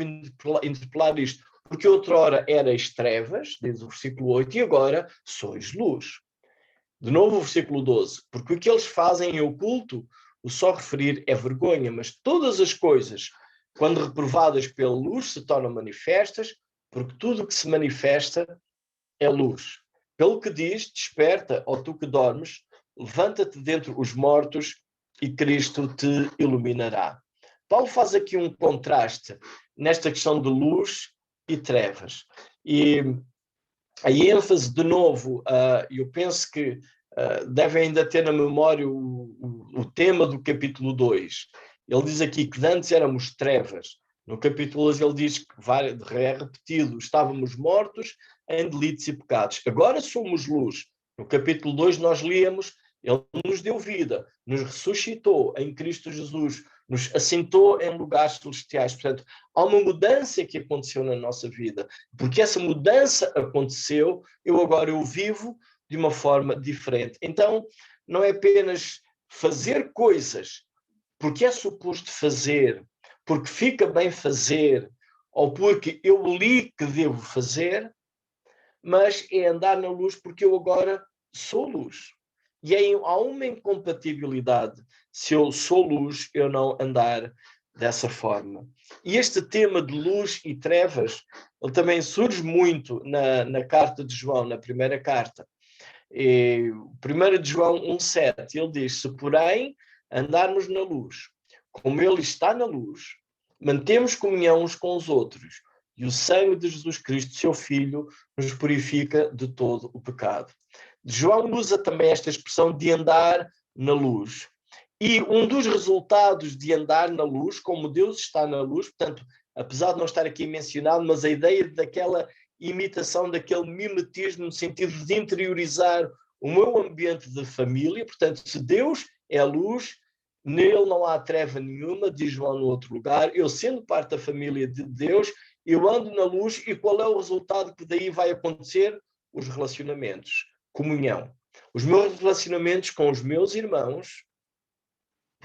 interpelar isto. Porque outrora erais trevas, diz o versículo 8, e agora sois luz. De novo o versículo 12. Porque o que eles fazem em oculto, o só referir é vergonha, mas todas as coisas, quando reprovadas pela luz, se tornam manifestas, porque tudo o que se manifesta é luz. Pelo que diz, desperta, ó tu que dormes, levanta-te dentre os mortos e Cristo te iluminará. Paulo faz aqui um contraste nesta questão de luz e trevas. E a ênfase, de novo, eu penso que devem ainda ter na memória o tema do capítulo 2. Ele diz aqui que antes éramos trevas. No capítulo 2 ele diz que, é repetido, estávamos mortos em delitos e pecados. Agora somos luz. No capítulo 2 nós líamos, ele nos deu vida, nos ressuscitou em Cristo Jesus, nos assentou em lugares celestiais. Portanto, há uma mudança que aconteceu na nossa vida. Porque essa mudança aconteceu, eu vivo de uma forma diferente. Então, não é apenas fazer coisas porque é suposto fazer, porque fica bem fazer, ou porque eu li que devo fazer, mas é andar na luz porque eu agora sou luz. E há uma incompatibilidade se eu sou luz, eu não andar dessa forma. E este tema de luz e trevas, ele também surge muito na carta de João, na primeira carta. 1 de João 1,7, ele diz, se porém andarmos na luz, como ele está na luz, mantemos comunhão uns com os outros, e o sangue de Jesus Cristo, seu Filho, nos purifica de todo o pecado. João usa também esta expressão de andar na luz. E um dos resultados de andar na luz, como Deus está na luz, portanto, apesar de não estar aqui mencionado, mas a ideia daquela imitação, daquele mimetismo, no sentido de interiorizar o meu ambiente de família, portanto, se Deus é a luz, nele não há treva nenhuma, diz João no outro lugar, eu sendo parte da família de Deus, eu ando na luz, e qual é o resultado que daí vai acontecer? Os relacionamentos, comunhão. Os meus relacionamentos com os meus irmãos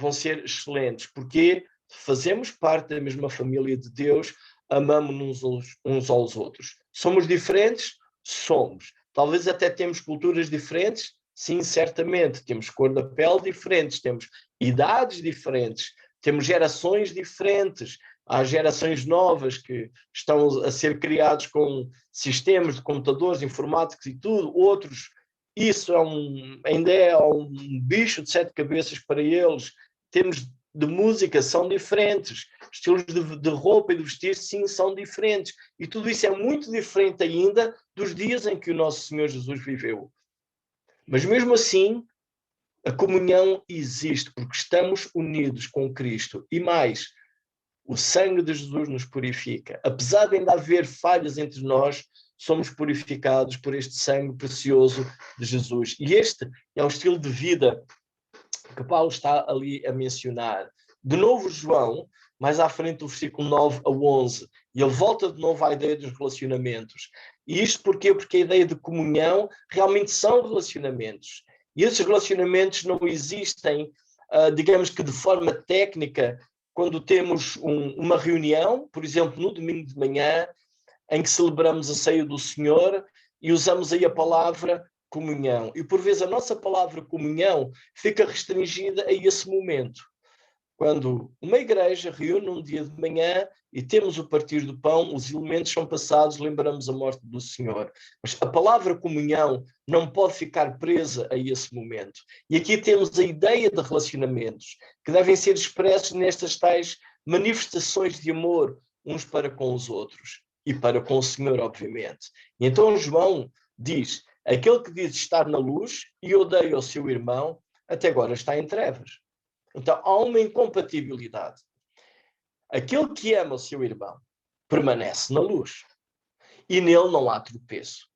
vão ser excelentes, porque fazemos parte da mesma família de Deus, amamos-nos uns aos outros. Somos diferentes? Somos. Talvez até temos culturas diferentes? Sim, certamente. Temos cor da pele diferentes, temos idades diferentes, temos gerações diferentes. Há gerações novas que estão a ser criados com sistemas de computadores, informáticos e tudo. Outros, isso ainda é um bicho de 7 cabeças para eles. Temos de música, são diferentes. Estilos de roupa e de vestir, sim, são diferentes. E tudo isso é muito diferente ainda dos dias em que o nosso Senhor Jesus viveu. Mas mesmo assim, a comunhão existe, porque estamos unidos com Cristo. E mais, o sangue de Jesus nos purifica. Apesar de ainda haver falhas entre nós, somos purificados por este sangue precioso de Jesus. E este é o estilo de vida que Paulo está ali a mencionar. De novo, João, mais à frente do versículo 9 a 11, e ele volta de novo à ideia dos relacionamentos. E isto porquê? Porque a ideia de comunhão realmente são relacionamentos. E esses relacionamentos não existem, digamos que de forma técnica, quando temos uma reunião, por exemplo, no domingo de manhã, em que celebramos a ceia do Senhor e usamos aí a palavra comunhão. E por vezes a nossa palavra comunhão fica restringida a esse momento. Quando uma igreja reúne um dia de manhã e temos o partir do pão, os elementos são passados, lembramos a morte do Senhor. Mas a palavra comunhão não pode ficar presa a esse momento. E aqui temos a ideia de relacionamentos que devem ser expressos nestas tais manifestações de amor uns para com os outros e para com o Senhor, obviamente. E então João diz: aquele que diz estar na luz e odeia o seu irmão, até agora está em trevas. Então há uma incompatibilidade. Aquele que ama o seu irmão permanece na luz e nele não há tropeço.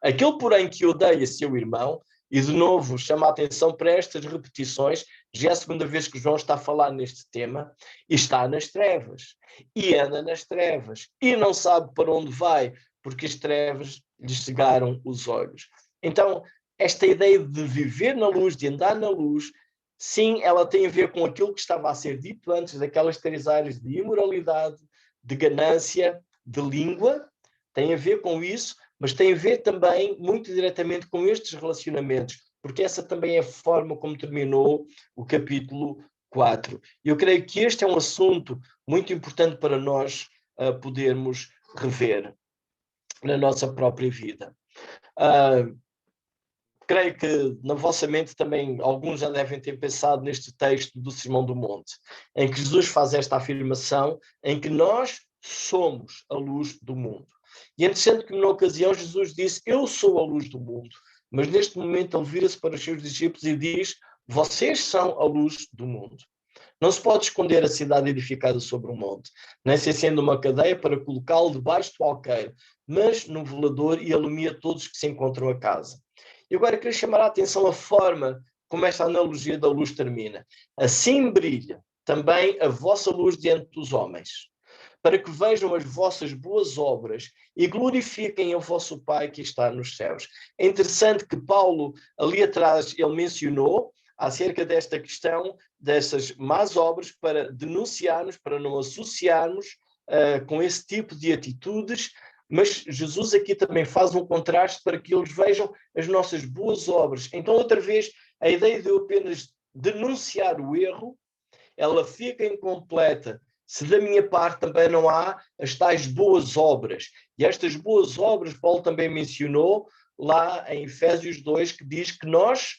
Aquele, porém, que odeia seu irmão, e de novo chama a atenção para estas repetições, já é a segunda vez que João está a falar neste tema, e está nas trevas, e anda nas trevas, e não sabe para onde vai, porque as trevas lhe cegaram os olhos. Então, esta ideia de viver na luz, de andar na luz, sim, ela tem a ver com aquilo que estava a ser dito antes, daquelas 3 áreas de imoralidade, de ganância, de língua, tem a ver com isso, mas tem a ver também muito diretamente com estes relacionamentos, porque essa também é a forma como terminou o capítulo 4. Eu creio que este é um assunto muito importante para nós podermos rever na nossa própria vida. Creio que na vossa mente também alguns já devem ter pensado neste texto do Sermão do Monte, em que Jesus faz esta afirmação, em que nós somos a luz do mundo. E é interessante que, numa ocasião, Jesus disse: eu sou a luz do mundo. Mas neste momento ele vira-se para os seus discípulos e diz: vocês são a luz do mundo. Não se pode esconder a cidade edificada sobre um monte, nem se acende uma cadeia para colocá-lo debaixo do alqueire, mas no velador, e alumia todos que se encontram a casa. E agora queria chamar a atenção a forma como esta analogia da luz termina. Assim brilha também a vossa luz diante dos homens, para que vejam as vossas boas obras e glorifiquem o vosso Pai que está nos céus. É interessante que Paulo, ali atrás, ele mencionou acerca desta questão dessas más obras para denunciarmos, para não associarmos com esse tipo de atitudes, mas Jesus aqui também faz um contraste para que eles vejam as nossas boas obras. Então, outra vez, a ideia de eu apenas denunciar o erro, ela fica incompleta se da minha parte também não há as tais boas obras. E estas boas obras, Paulo também mencionou lá em Efésios 2, que diz que nós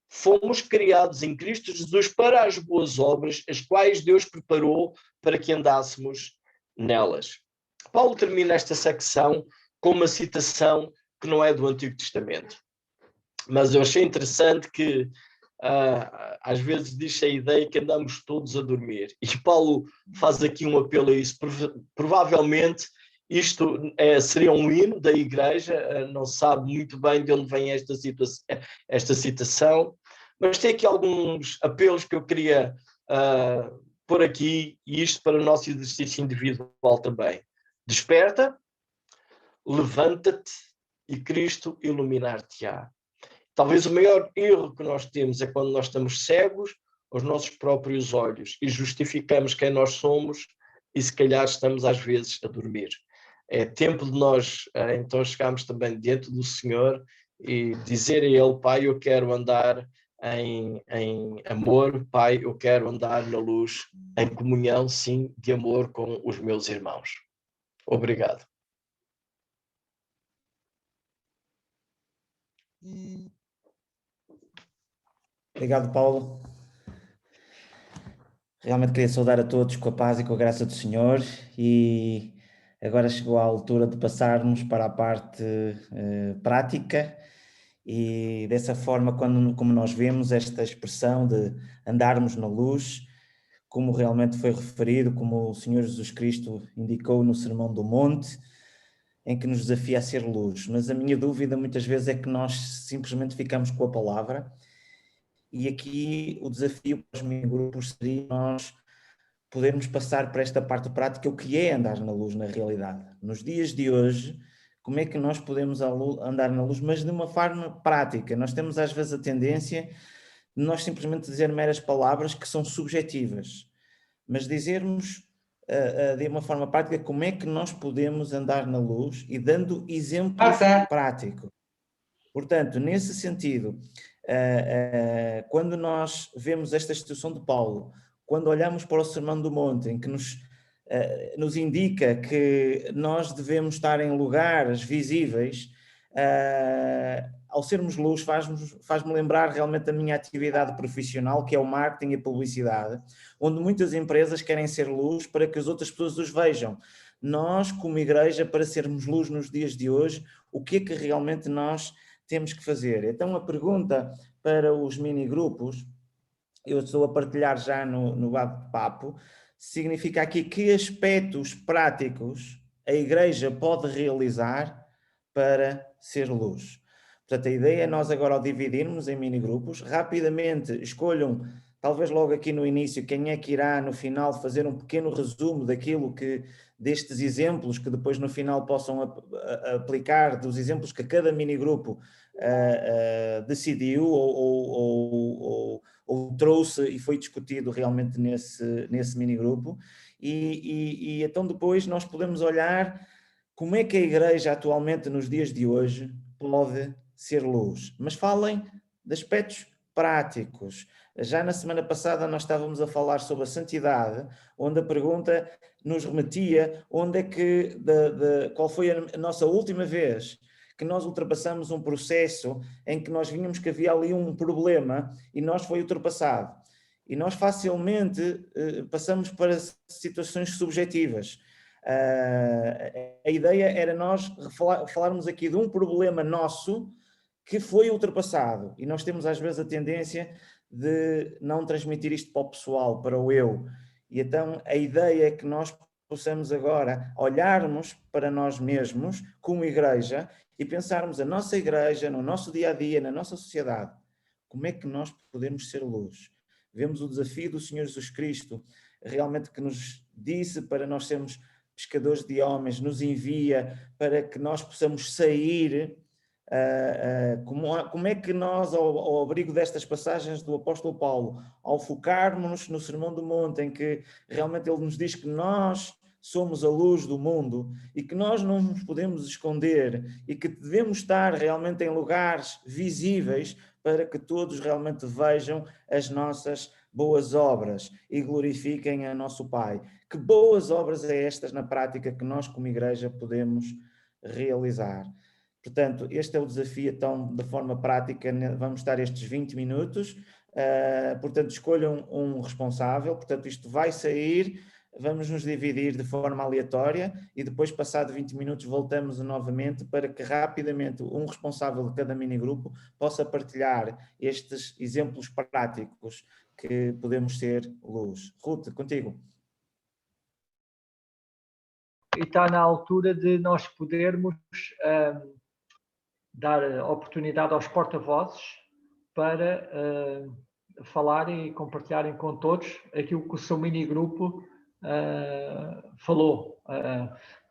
fomos criados em Cristo Jesus para as boas obras, as quais Deus preparou para que andássemos nelas. Paulo termina esta secção com uma citação que não é do Antigo Testamento. Mas eu achei interessante que às vezes diz a ideia que andamos todos a dormir. E Paulo faz aqui um apelo a isso. Provavelmente isto seria um hino da igreja, não sabe muito bem de onde vem esta citação, mas tem aqui alguns apelos que eu queria pôr aqui, e isto para o nosso exercício individual também. Desperta, levanta-te e Cristo iluminar-te-á. Talvez o maior erro que nós temos é quando nós estamos cegos aos nossos próprios olhos e justificamos quem nós somos e se calhar estamos às vezes a dormir. É tempo de nós então chegarmos também diante do Senhor e dizer a Ele: Pai, eu quero andar em amor, Pai, eu quero andar na luz, em comunhão, sim, de amor com os meus irmãos. Obrigado. Obrigado, Paulo. Realmente queria saudar a todos com a paz e com a graça do Senhor, e agora chegou a altura de passarmos para a parte prática, e dessa forma, como nós vemos esta expressão de andarmos na luz, como realmente foi referido, como o Senhor Jesus Cristo indicou no Sermão do Monte, em que nos desafia a ser luz. Mas a minha dúvida muitas vezes é que nós simplesmente ficamos com a palavra, e aqui o desafio para os mini-grupos seria nós podermos passar para esta parte prática, o que é andar na luz na realidade. Nos dias de hoje, como é que nós podemos andar na luz, mas de uma forma prática? Nós temos às vezes a tendência de nós simplesmente dizer meras palavras que são subjetivas, mas dizermos de uma forma prática como é que nós podemos andar na luz e dando exemplos práticos. Portanto, nesse sentido, quando nós vemos esta instituição de Paulo, quando olhamos para o Sermão do Monte, em que nos indica que nós devemos estar em lugares visíveis, ao sermos luz, faz-me lembrar realmente a minha atividade profissional, que é o marketing e a publicidade, onde muitas empresas querem ser luz para que as outras pessoas os vejam. Nós, como igreja, para sermos luz nos dias de hoje, o que é que realmente nós temos que fazer? Então, a pergunta para os mini-grupos, eu estou a partilhar já no bate-papo, significa aqui que aspectos práticos a igreja pode realizar para ser luz. Portanto, a ideia é nós agora, ao dividirmos em mini-grupos, rapidamente escolham, talvez logo aqui no início, quem é que irá no final fazer um pequeno resumo destes exemplos, que depois no final possam aplicar, dos exemplos que cada mini-grupo decidiu ou trouxe e foi discutido realmente nesse mini-grupo, e então depois nós podemos olhar como é que a igreja atualmente, nos dias de hoje, pode ser luz. Mas falem de aspectos práticos. Já na semana passada nós estávamos a falar sobre a santidade, onde a pergunta nos remetia qual foi a nossa última vez que nós ultrapassamos um processo em que nós vínhamos que havia ali um problema e nós foi ultrapassado. E nós facilmente passamos para situações subjetivas. A ideia era nós falarmos aqui de um problema nosso que foi ultrapassado, e nós temos às vezes a tendência de não transmitir isto para o pessoal, para o eu, e então a ideia é que nós possamos agora olharmos para nós mesmos como igreja e pensarmos a nossa igreja, no nosso dia-a-dia, na nossa sociedade, como é que nós podemos ser luz. Vemos o desafio do Senhor Jesus Cristo, realmente, que nos disse para nós sermos pescadores de homens, nos envia para que nós possamos sair. Como é que nós, ao abrigo destas passagens do apóstolo Paulo, ao focarmos no Sermão do Monte, em que realmente ele nos diz que nós somos a luz do mundo e que nós não nos podemos esconder e que devemos estar realmente em lugares visíveis para que todos realmente vejam as nossas boas obras e glorifiquem a nosso Pai. Que boas obras é estas na prática que nós como igreja podemos realizar? Portanto, este é o desafio, então, de forma prática, vamos estar estes 20 minutos, portanto, escolham um responsável, portanto, isto vai sair vamos nos dividir de forma aleatória e depois, passado 20 minutos, voltamos novamente para que rapidamente um responsável de cada minigrupo possa partilhar estes exemplos práticos que podemos ser luz. Ruth, contigo. E está na altura de nós podermos dar oportunidade aos porta-vozes para falarem e compartilharem com todos aquilo que o seu minigrupo falou.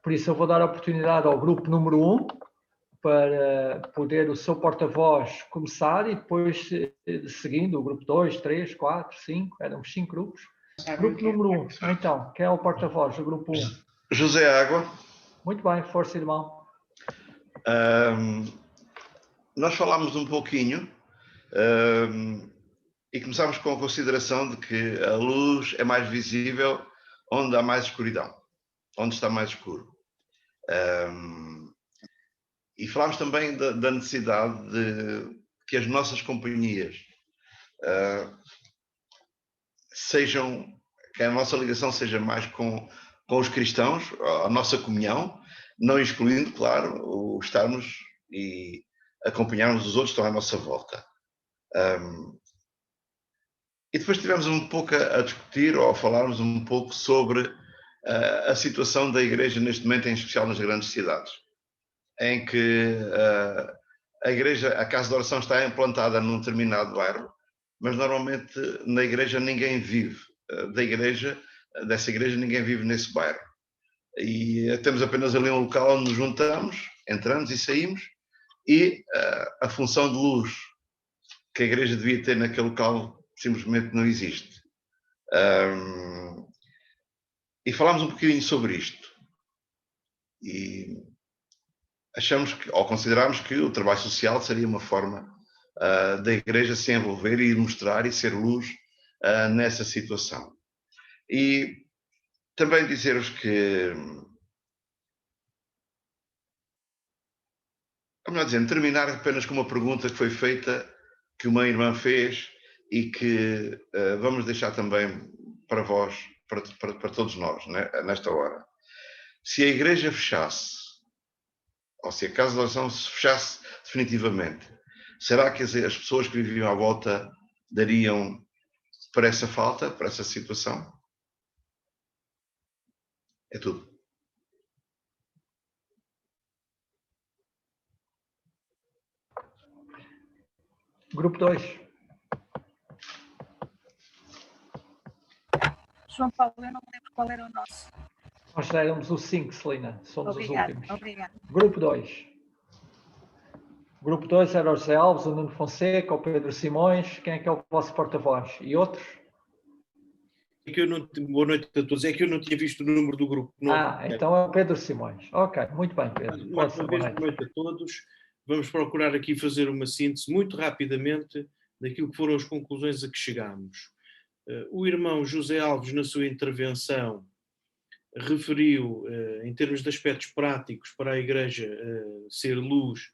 Por isso eu vou dar a oportunidade ao grupo número 1 para poder o seu porta-voz começar e depois seguindo o grupo 2, 3, 4, 5, éramos 5 grupos. Grupo número 1, então, quem é o porta-voz do grupo 1? José Água. Muito bem, força, irmão. Nós falámos um pouquinho e começámos com a consideração de que a luz é mais visível onde há mais escuridão, onde está mais escuro. E falámos também da necessidade de que as nossas companhias que a nossa ligação seja mais com os cristãos, a nossa comunhão, não excluindo, claro, o estarmos e acompanharmos os outros que estão à nossa volta. E depois tivemos um pouco a discutir ou a falarmos um pouco sobre a situação da igreja neste momento, em especial nas grandes cidades, em que a igreja, a casa de oração está implantada num determinado bairro, mas normalmente na igreja ninguém vive dessa igreja ninguém vive nesse bairro. E temos apenas ali um local onde nos juntamos, entramos e saímos, e a função de luz que a igreja devia ter naquele local simplesmente não existe. E falámos um bocadinho sobre isto. E achamos que, ou considerámos que o trabalho social seria uma forma da igreja se envolver e mostrar e ser luz nessa situação. E também dizer-vos que, ou melhor dizendo, terminar apenas com uma pergunta que foi feita, que uma irmã fez e que vamos deixar também para vós, para todos nós, né, nesta hora. Se a igreja fechasse, ou se a casa de oração se fechasse definitivamente, será que as pessoas que viviam à volta dariam para essa falta, para essa situação? É tudo. Grupo 2. João Paulo, eu não me lembro qual era o nosso. Nós já éramos o 5, Celina. Somos os últimos. Obrigada. Grupo 2. Grupo 2 era o José Alves, o Nuno Fonseca, o Pedro Simões. Quem é que é o vosso porta-voz? E outros? É que eu não, boa noite a todos. É que eu não tinha visto o número do grupo. Não. Então é o Pedro Simões. Ok, muito bem, Pedro. Mais uma vez, boa noite a todos. Vamos procurar aqui fazer uma síntese muito rapidamente daquilo que foram as conclusões a que chegámos. O irmão José Alves, na sua intervenção, referiu, em termos de aspectos práticos para a Igreja ser luz,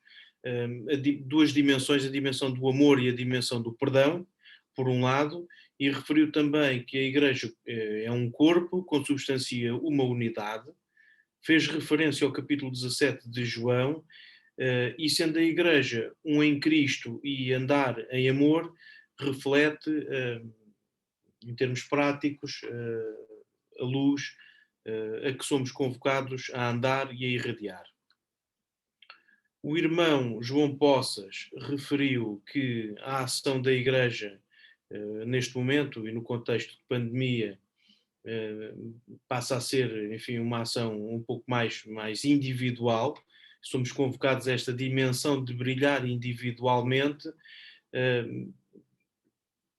duas dimensões, a dimensão do amor e a dimensão do perdão, por um lado, e referiu também que a Igreja é um corpo, consubstancia uma unidade, fez referência ao capítulo 17 de João, e sendo a Igreja um em Cristo e andar em amor, reflete, em termos práticos, a luz a que somos convocados a andar e a irradiar. O irmão João Poças referiu que a ação da Igreja neste momento e no contexto de pandemia passa a ser, enfim, uma ação um pouco mais individual. Somos convocados a esta dimensão de brilhar individualmente,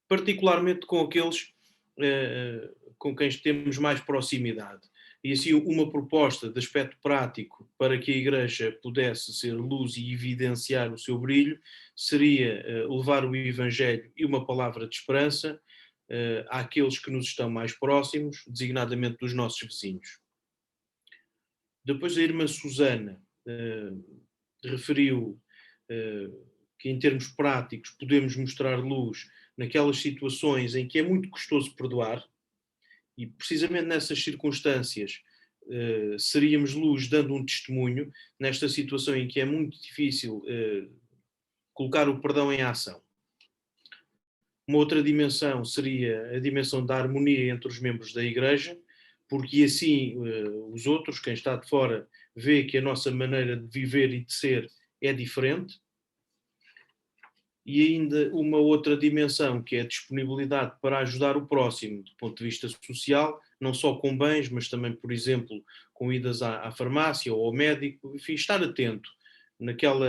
particularmente com aqueles com quem temos mais proximidade. E assim, uma proposta de aspecto prático para que a Igreja pudesse ser luz e evidenciar o seu brilho seria levar o Evangelho e uma palavra de esperança àqueles que nos estão mais próximos, designadamente dos nossos vizinhos. Depois a irmã Susana referiu que em termos práticos podemos mostrar luz naquelas situações em que é muito custoso perdoar E precisamente nessas circunstâncias seríamos luz dando um testemunho nesta situação em que é muito difícil colocar o perdão em ação. Uma outra dimensão seria a dimensão da harmonia entre os membros da Igreja, porque assim os outros, quem está de fora, vê que a nossa maneira de viver e de ser é diferente. E ainda uma outra dimensão, que é a disponibilidade para ajudar o próximo, do ponto de vista social, não só com bens, mas também, por exemplo, com idas à farmácia ou ao médico, enfim, estar atento naquela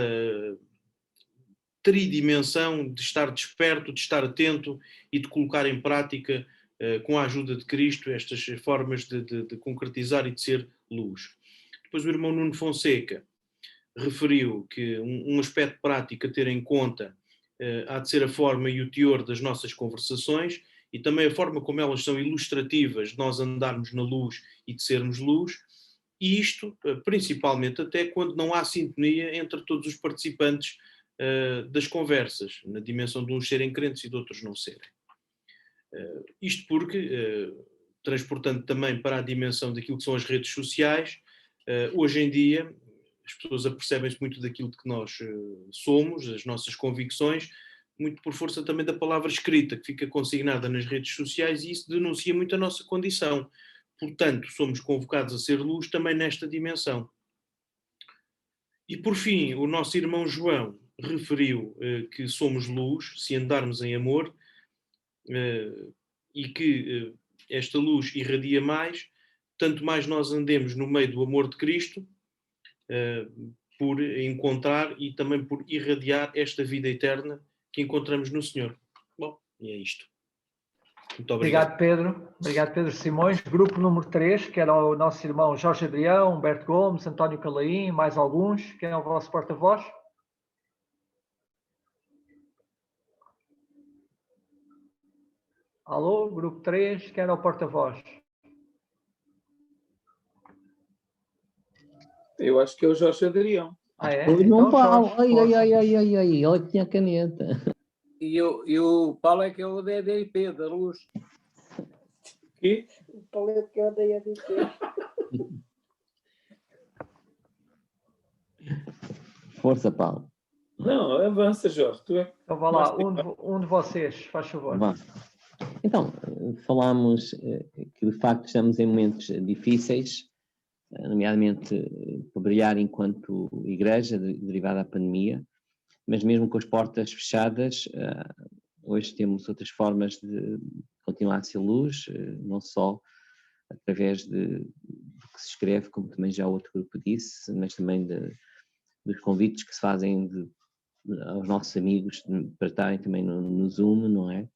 tridimensão de estar desperto, de estar atento e de colocar em prática, com a ajuda de Cristo, estas formas de concretizar e de ser luz. Depois o irmão Nuno Fonseca referiu que um aspecto prático a ter em conta há de ser a forma e o teor das nossas conversações e também a forma como elas são ilustrativas de nós andarmos na luz e de sermos luz, e isto principalmente até quando não há sintonia entre todos os participantes das conversas, na dimensão de uns serem crentes e de outros não serem. Isto porque, transportando também para a dimensão daquilo que são as redes sociais, hoje em dia as pessoas apercebem-se muito daquilo que nós somos, das nossas convicções, muito por força também da palavra escrita, que fica consignada nas redes sociais, e isso denuncia muito a nossa condição. Portanto, somos convocados a ser luz também nesta dimensão. E por fim, o nosso irmão João referiu que somos luz se andarmos em amor, e que esta luz irradia mais, tanto mais nós andemos no meio do amor de Cristo, por encontrar e também por irradiar esta vida eterna que encontramos no Senhor. Bom, e é isto. Muito obrigado. Obrigado, Pedro. Obrigado, Pedro Simões. Grupo número 3, que era o nosso irmão Jorge Adrião, Humberto Gomes, António Calaim, mais alguns. Quem é o vosso porta-voz? Alô, grupo 3, quem era o porta-voz? Eu acho que é o Jorge Adrião. Ah, é? O irmão Então, Paulo, Jorge, ai, olha que tinha caneta. E o Paulo é que é o DDIP, da luz. E? O Paulo é que é o DDIP. Força, Paulo. Não, avança, Jorge. Tu é... Então vá lá, um de vocês, faz favor. Vá. Então, falámos que de facto estamos em momentos difíceis, nomeadamente para brilhar enquanto igreja derivada da pandemia, mas mesmo com as portas fechadas, hoje temos outras formas de continuar a ser luz, não só através do que se escreve, como também já outro grupo disse, mas também dos convites que se fazem aos nossos amigos para estarem também no Zoom, não é?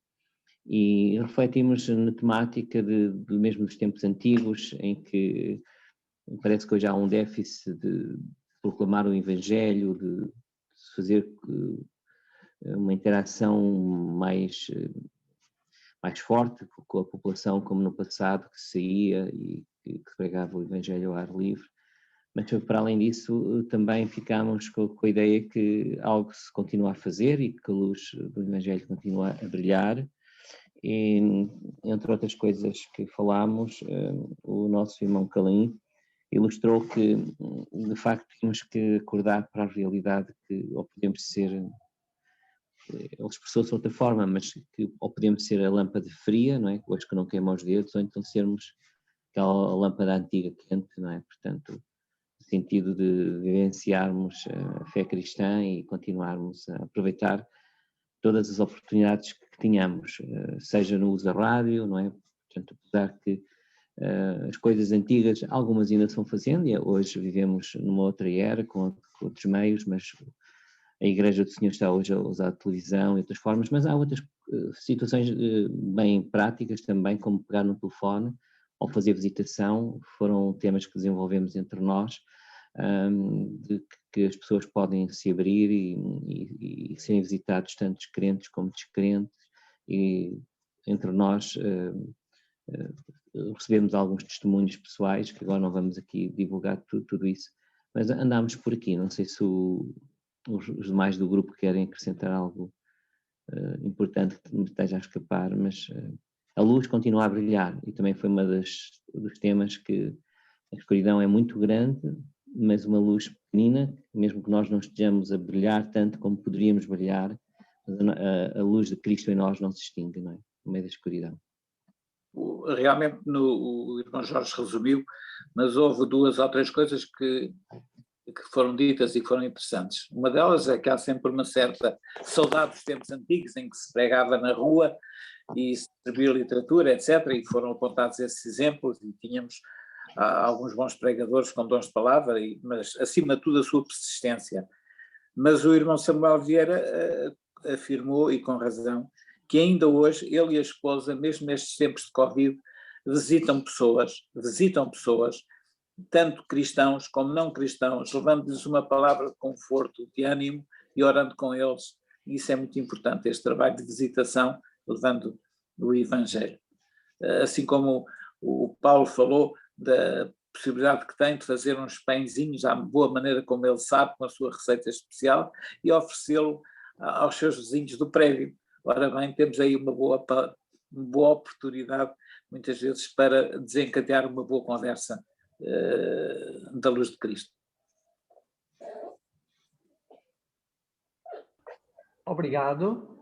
E refletimos na temática mesmo dos tempos antigos, em que parece que hoje há um déficit de proclamar o Evangelho, de fazer uma interação mais forte com a população, como no passado, que saía e que pregava o Evangelho ao ar livre. Mas, para além disso, também ficámos com a ideia que algo se continua a fazer e que a luz do Evangelho continua a brilhar. E, entre outras coisas que falámos, o nosso irmão Calaim ilustrou que, de facto, temos que acordar para a realidade que ou podemos ser, ele expressou-se de outra forma, mas que ou podemos ser a lâmpada fria, não é? Hoje que não queima os dedos, ou então sermos aquela lâmpada antiga quente, não é? Portanto, no sentido de vivenciarmos a fé cristã e continuarmos a aproveitar todas as oportunidades que tenhamos, seja no uso da rádio, não é? Portanto, apesar que as coisas antigas, algumas ainda se vão fazendo, e hoje vivemos numa outra era, com outros meios, mas a Igreja do Senhor está hoje a usar a televisão e outras formas, mas há outras situações bem práticas também, como pegar no telefone ou fazer visitação, foram temas que desenvolvemos entre nós, de que as pessoas podem se abrir e serem visitados, tanto crentes como descrentes, e entre nós recebemos alguns testemunhos pessoais, que agora não vamos aqui divulgar tudo isso, mas andámos por aqui. Não sei se os demais do grupo querem acrescentar algo importante que me esteja a escapar, mas a luz continua a brilhar, e também foi dos temas que a escuridão é muito grande, mas uma luz pequenina, mesmo que nós não estejamos a brilhar tanto como poderíamos brilhar, a luz de Cristo em nós não se extingue, não é? No meio da escuridão. Realmente o irmão Jorge resumiu, mas houve 2 ou 3 coisas que foram ditas e que foram interessantes. Uma delas é que há sempre uma certa saudade dos tempos antigos em que se pregava na rua e se distribuía literatura, etc. E foram apontados esses exemplos e tínhamos alguns bons pregadores com dons de palavra, mas acima de tudo a sua persistência. Mas o irmão Samuel Vieira afirmou, e com razão, que ainda hoje ele e a esposa, mesmo nestes tempos de Covid, visitam pessoas, tanto cristãos como não cristãos, levando-lhes uma palavra de conforto, de ânimo e orando com eles. E isso é muito importante, este trabalho de visitação, levando o Evangelho. Assim como o Paulo falou da possibilidade que tem de fazer uns pãezinhos à boa maneira como ele sabe, com a sua receita especial, e oferecê-lo aos seus vizinhos do prédio. Ora bem, temos aí uma boa oportunidade, muitas vezes, para desencadear uma boa conversa da luz de Cristo. Obrigado.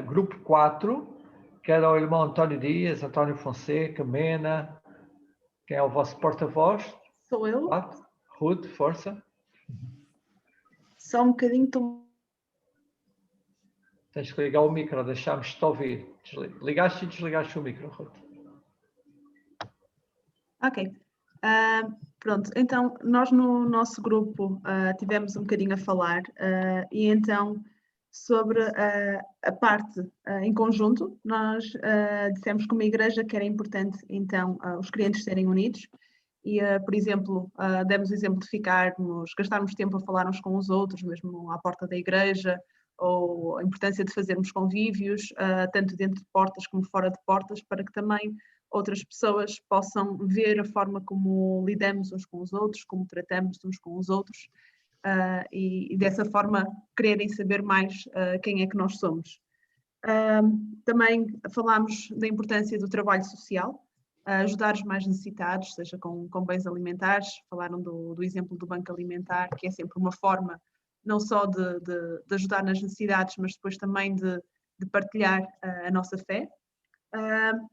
Grupo 4, que era o irmão António Dias, António Fonseca, Mena. Quem é o vosso porta-voz? Sou eu. Ruth, força. Só um bocadinho. Tens que ligar o micro, deixámos-te ouvir. Ligaste e desligaste o micro, Ruth. Ok. Pronto, então nós no nosso grupo tivemos um bocadinho a falar e então sobre a parte em conjunto, nós dissemos que uma igreja que era importante então os crentes serem unidos e, por exemplo, demos o exemplo de gastarmos tempo a falar uns com os outros, mesmo à porta da igreja, ou a importância de fazermos convívios, tanto dentro de portas como fora de portas, para que também outras pessoas possam ver a forma como lidamos uns com os outros, como tratamos uns com os outros, e dessa forma quererem saber mais quem é que nós somos. Também falámos da importância do trabalho social, ajudar os mais necessitados, seja com bens alimentares. Falaram do exemplo do banco alimentar, que é sempre uma forma não só de ajudar nas necessidades, mas depois também de partilhar a nossa fé.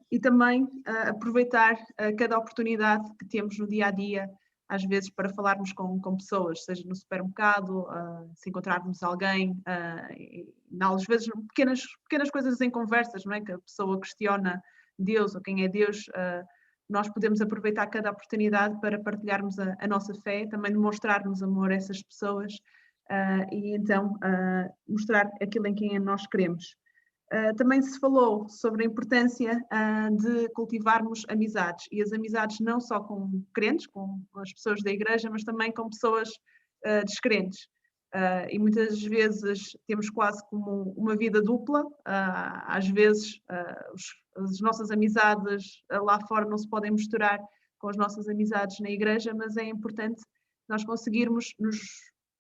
E também aproveitar cada oportunidade que temos no dia a dia, às vezes para falarmos com pessoas, seja no supermercado, se encontrarmos alguém, às vezes pequenas coisas em conversas, não é? Que a pessoa questiona Deus ou quem é Deus, nós podemos aproveitar cada oportunidade para partilharmos a nossa fé, também demonstrarmos amor a essas pessoas e então mostrar aquilo em quem nós queremos. Também se falou sobre a importância de cultivarmos amizades, e as amizades não só com crentes, com as pessoas da igreja, mas também com pessoas descrentes. E muitas vezes temos quase como uma vida dupla, às vezes as nossas amizades lá fora não se podem misturar com as nossas amizades na igreja, mas é importante nós conseguirmos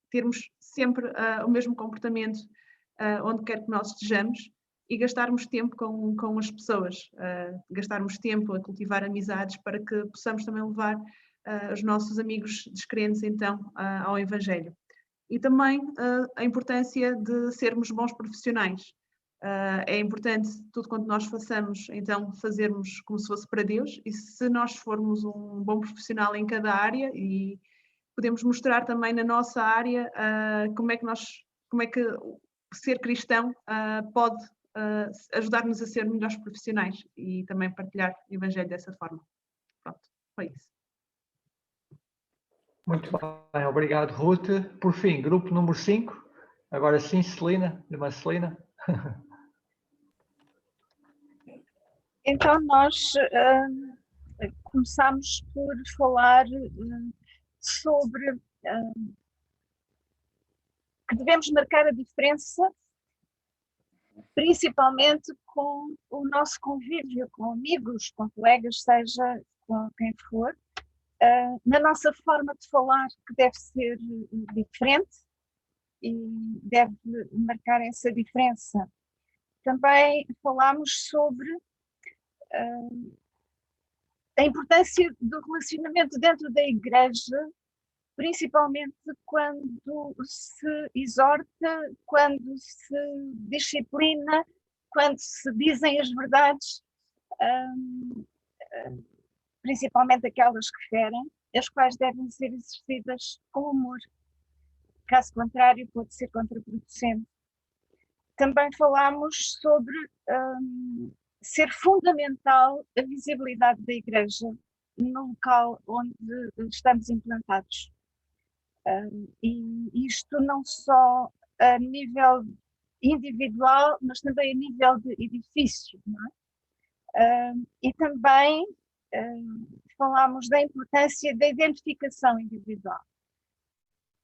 termos sempre o mesmo comportamento onde quer que nós estejamos, e gastarmos tempo com as pessoas, gastarmos tempo a cultivar amizades para que possamos também levar os nossos amigos descrentes então ao Evangelho. E também a importância de sermos bons profissionais. É importante tudo quanto nós façamos, então fazermos como se fosse para Deus, e se nós formos um bom profissional em cada área, e podemos mostrar também na nossa área como é que ser cristão pode ajudar-nos a ser melhores profissionais e também partilhar o Evangelho dessa forma. Pronto, foi isso. Muito bem, obrigado, Ruth. Por fim, grupo número 5. Agora sim, Celina, irmã Celina. Então nós começamos por falar sobre que devemos marcar a diferença principalmente com o nosso convívio, com amigos, com colegas, seja com quem for, na nossa forma de falar, que deve ser diferente e deve marcar essa diferença. Também falámos sobre A importância do relacionamento dentro da igreja, principalmente quando se exorta, quando se disciplina, quando se dizem as verdades, principalmente aquelas que ferem, as quais devem ser exercidas com amor. Caso contrário, pode ser contraproducente. Também falámos sobre ser fundamental a visibilidade da igreja no local onde estamos implantados. E isto não só a nível individual, mas também a nível de edifício, não é? E também falámos da importância da identificação individual.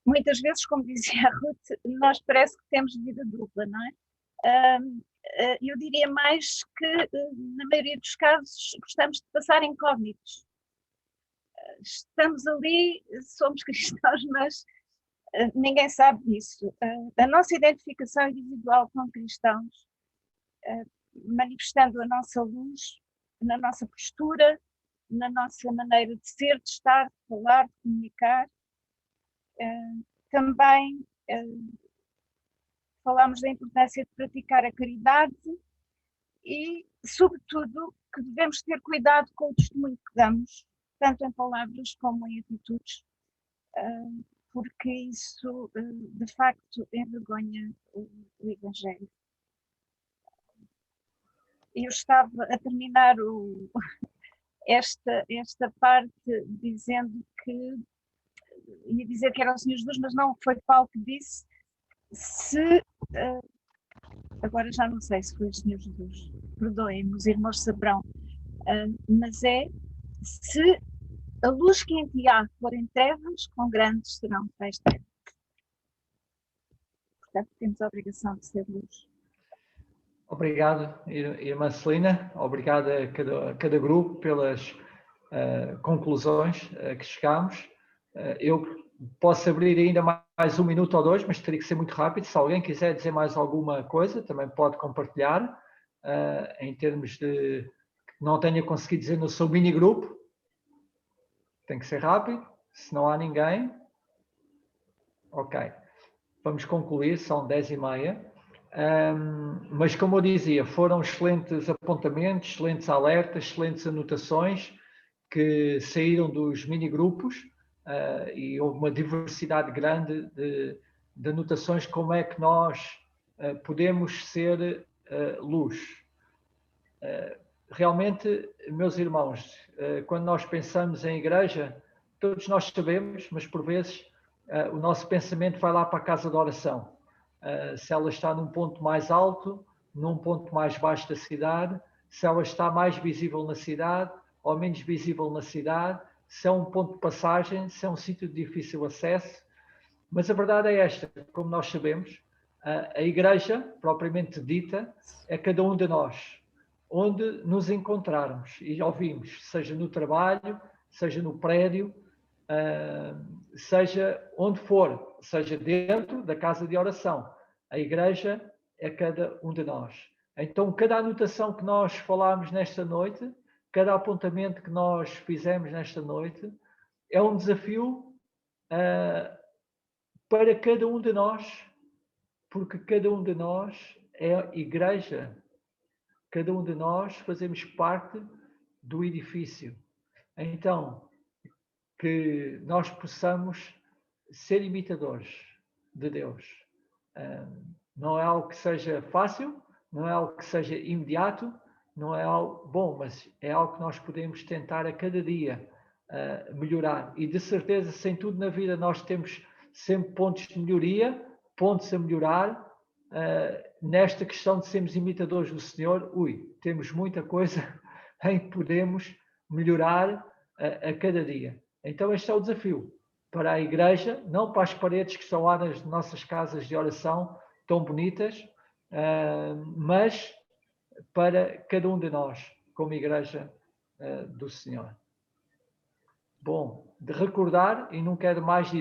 Muitas vezes, como dizia a Ruth, nós parece que temos vida dupla, não é? Eu diria mais que, na maioria dos casos, gostamos de passar incógnitos. Estamos ali, somos cristãos, mas ninguém sabe disso. A nossa identificação individual como cristãos, manifestando a nossa luz, na nossa postura, na nossa maneira de ser, de estar, de falar, de comunicar. Também falámos da importância de praticar a caridade e, sobretudo, que devemos ter cuidado com o testemunho que damos, tanto em palavras como em atitudes, porque isso, de facto, envergonha o Evangelho. Eu estava a terminar esta parte dizendo que, ia dizer que era o Senhor Jesus, mas não foi Paulo que disse, agora já não sei se foi o Senhor Jesus, perdoem-me, os irmãos saberão, mas se a luz que em ti há forem trevas, quão grandes serão tais trevas. Portanto, temos a obrigação de ser luz. Obrigado, irmã Celina. Obrigado a cada grupo pelas conclusões que chegamos. Eu posso abrir ainda mais 1 minuto ou 2, mas teria que ser muito rápido. Se alguém quiser dizer mais alguma coisa, também pode compartilhar, em termos de que não tenha conseguido dizer no seu mini-grupo. Tem que ser rápido, se não há ninguém. Ok, vamos concluir, são 10h30. Mas, como eu dizia, foram excelentes apontamentos, excelentes alertas, excelentes anotações que saíram dos mini-grupos e houve uma diversidade grande de anotações, como é que nós podemos ser luz. Realmente, meus irmãos, quando nós pensamos em igreja, todos nós sabemos, mas por vezes o nosso pensamento vai lá para a casa de oração. Se ela está num ponto mais alto, num ponto mais baixo da cidade, se ela está mais visível na cidade ou menos visível na cidade, se é um ponto de passagem, se é um sítio de difícil acesso. Mas a verdade é esta, como nós sabemos, a igreja, propriamente dita, é cada um de nós, onde nos encontrarmos e ouvimos, seja no trabalho, seja no prédio, seja onde for, seja dentro da casa de oração. A igreja é cada um de nós. Então, cada anotação que nós falámos nesta noite, cada apontamento que nós fizemos nesta noite, é um desafio para cada um de nós, porque cada um de nós é igreja. Cada um de nós fazemos parte do edifício. Então, que nós possamos ser imitadores de Deus. Não é algo que seja fácil, não é algo que seja imediato, não é algo bom, mas é algo que nós podemos tentar a cada dia melhorar. E de certeza, sem tudo na vida, nós temos sempre pontos de melhoria, pontos a melhorar. Nesta questão de sermos imitadores do Senhor, temos muita coisa em que podemos melhorar a cada dia. Então este é o desafio para a igreja, não para as paredes que estão lá nas nossas casas de oração, tão bonitas, mas para cada um de nós, como igreja do Senhor. Bom, de recordar, e não quero mais dizer,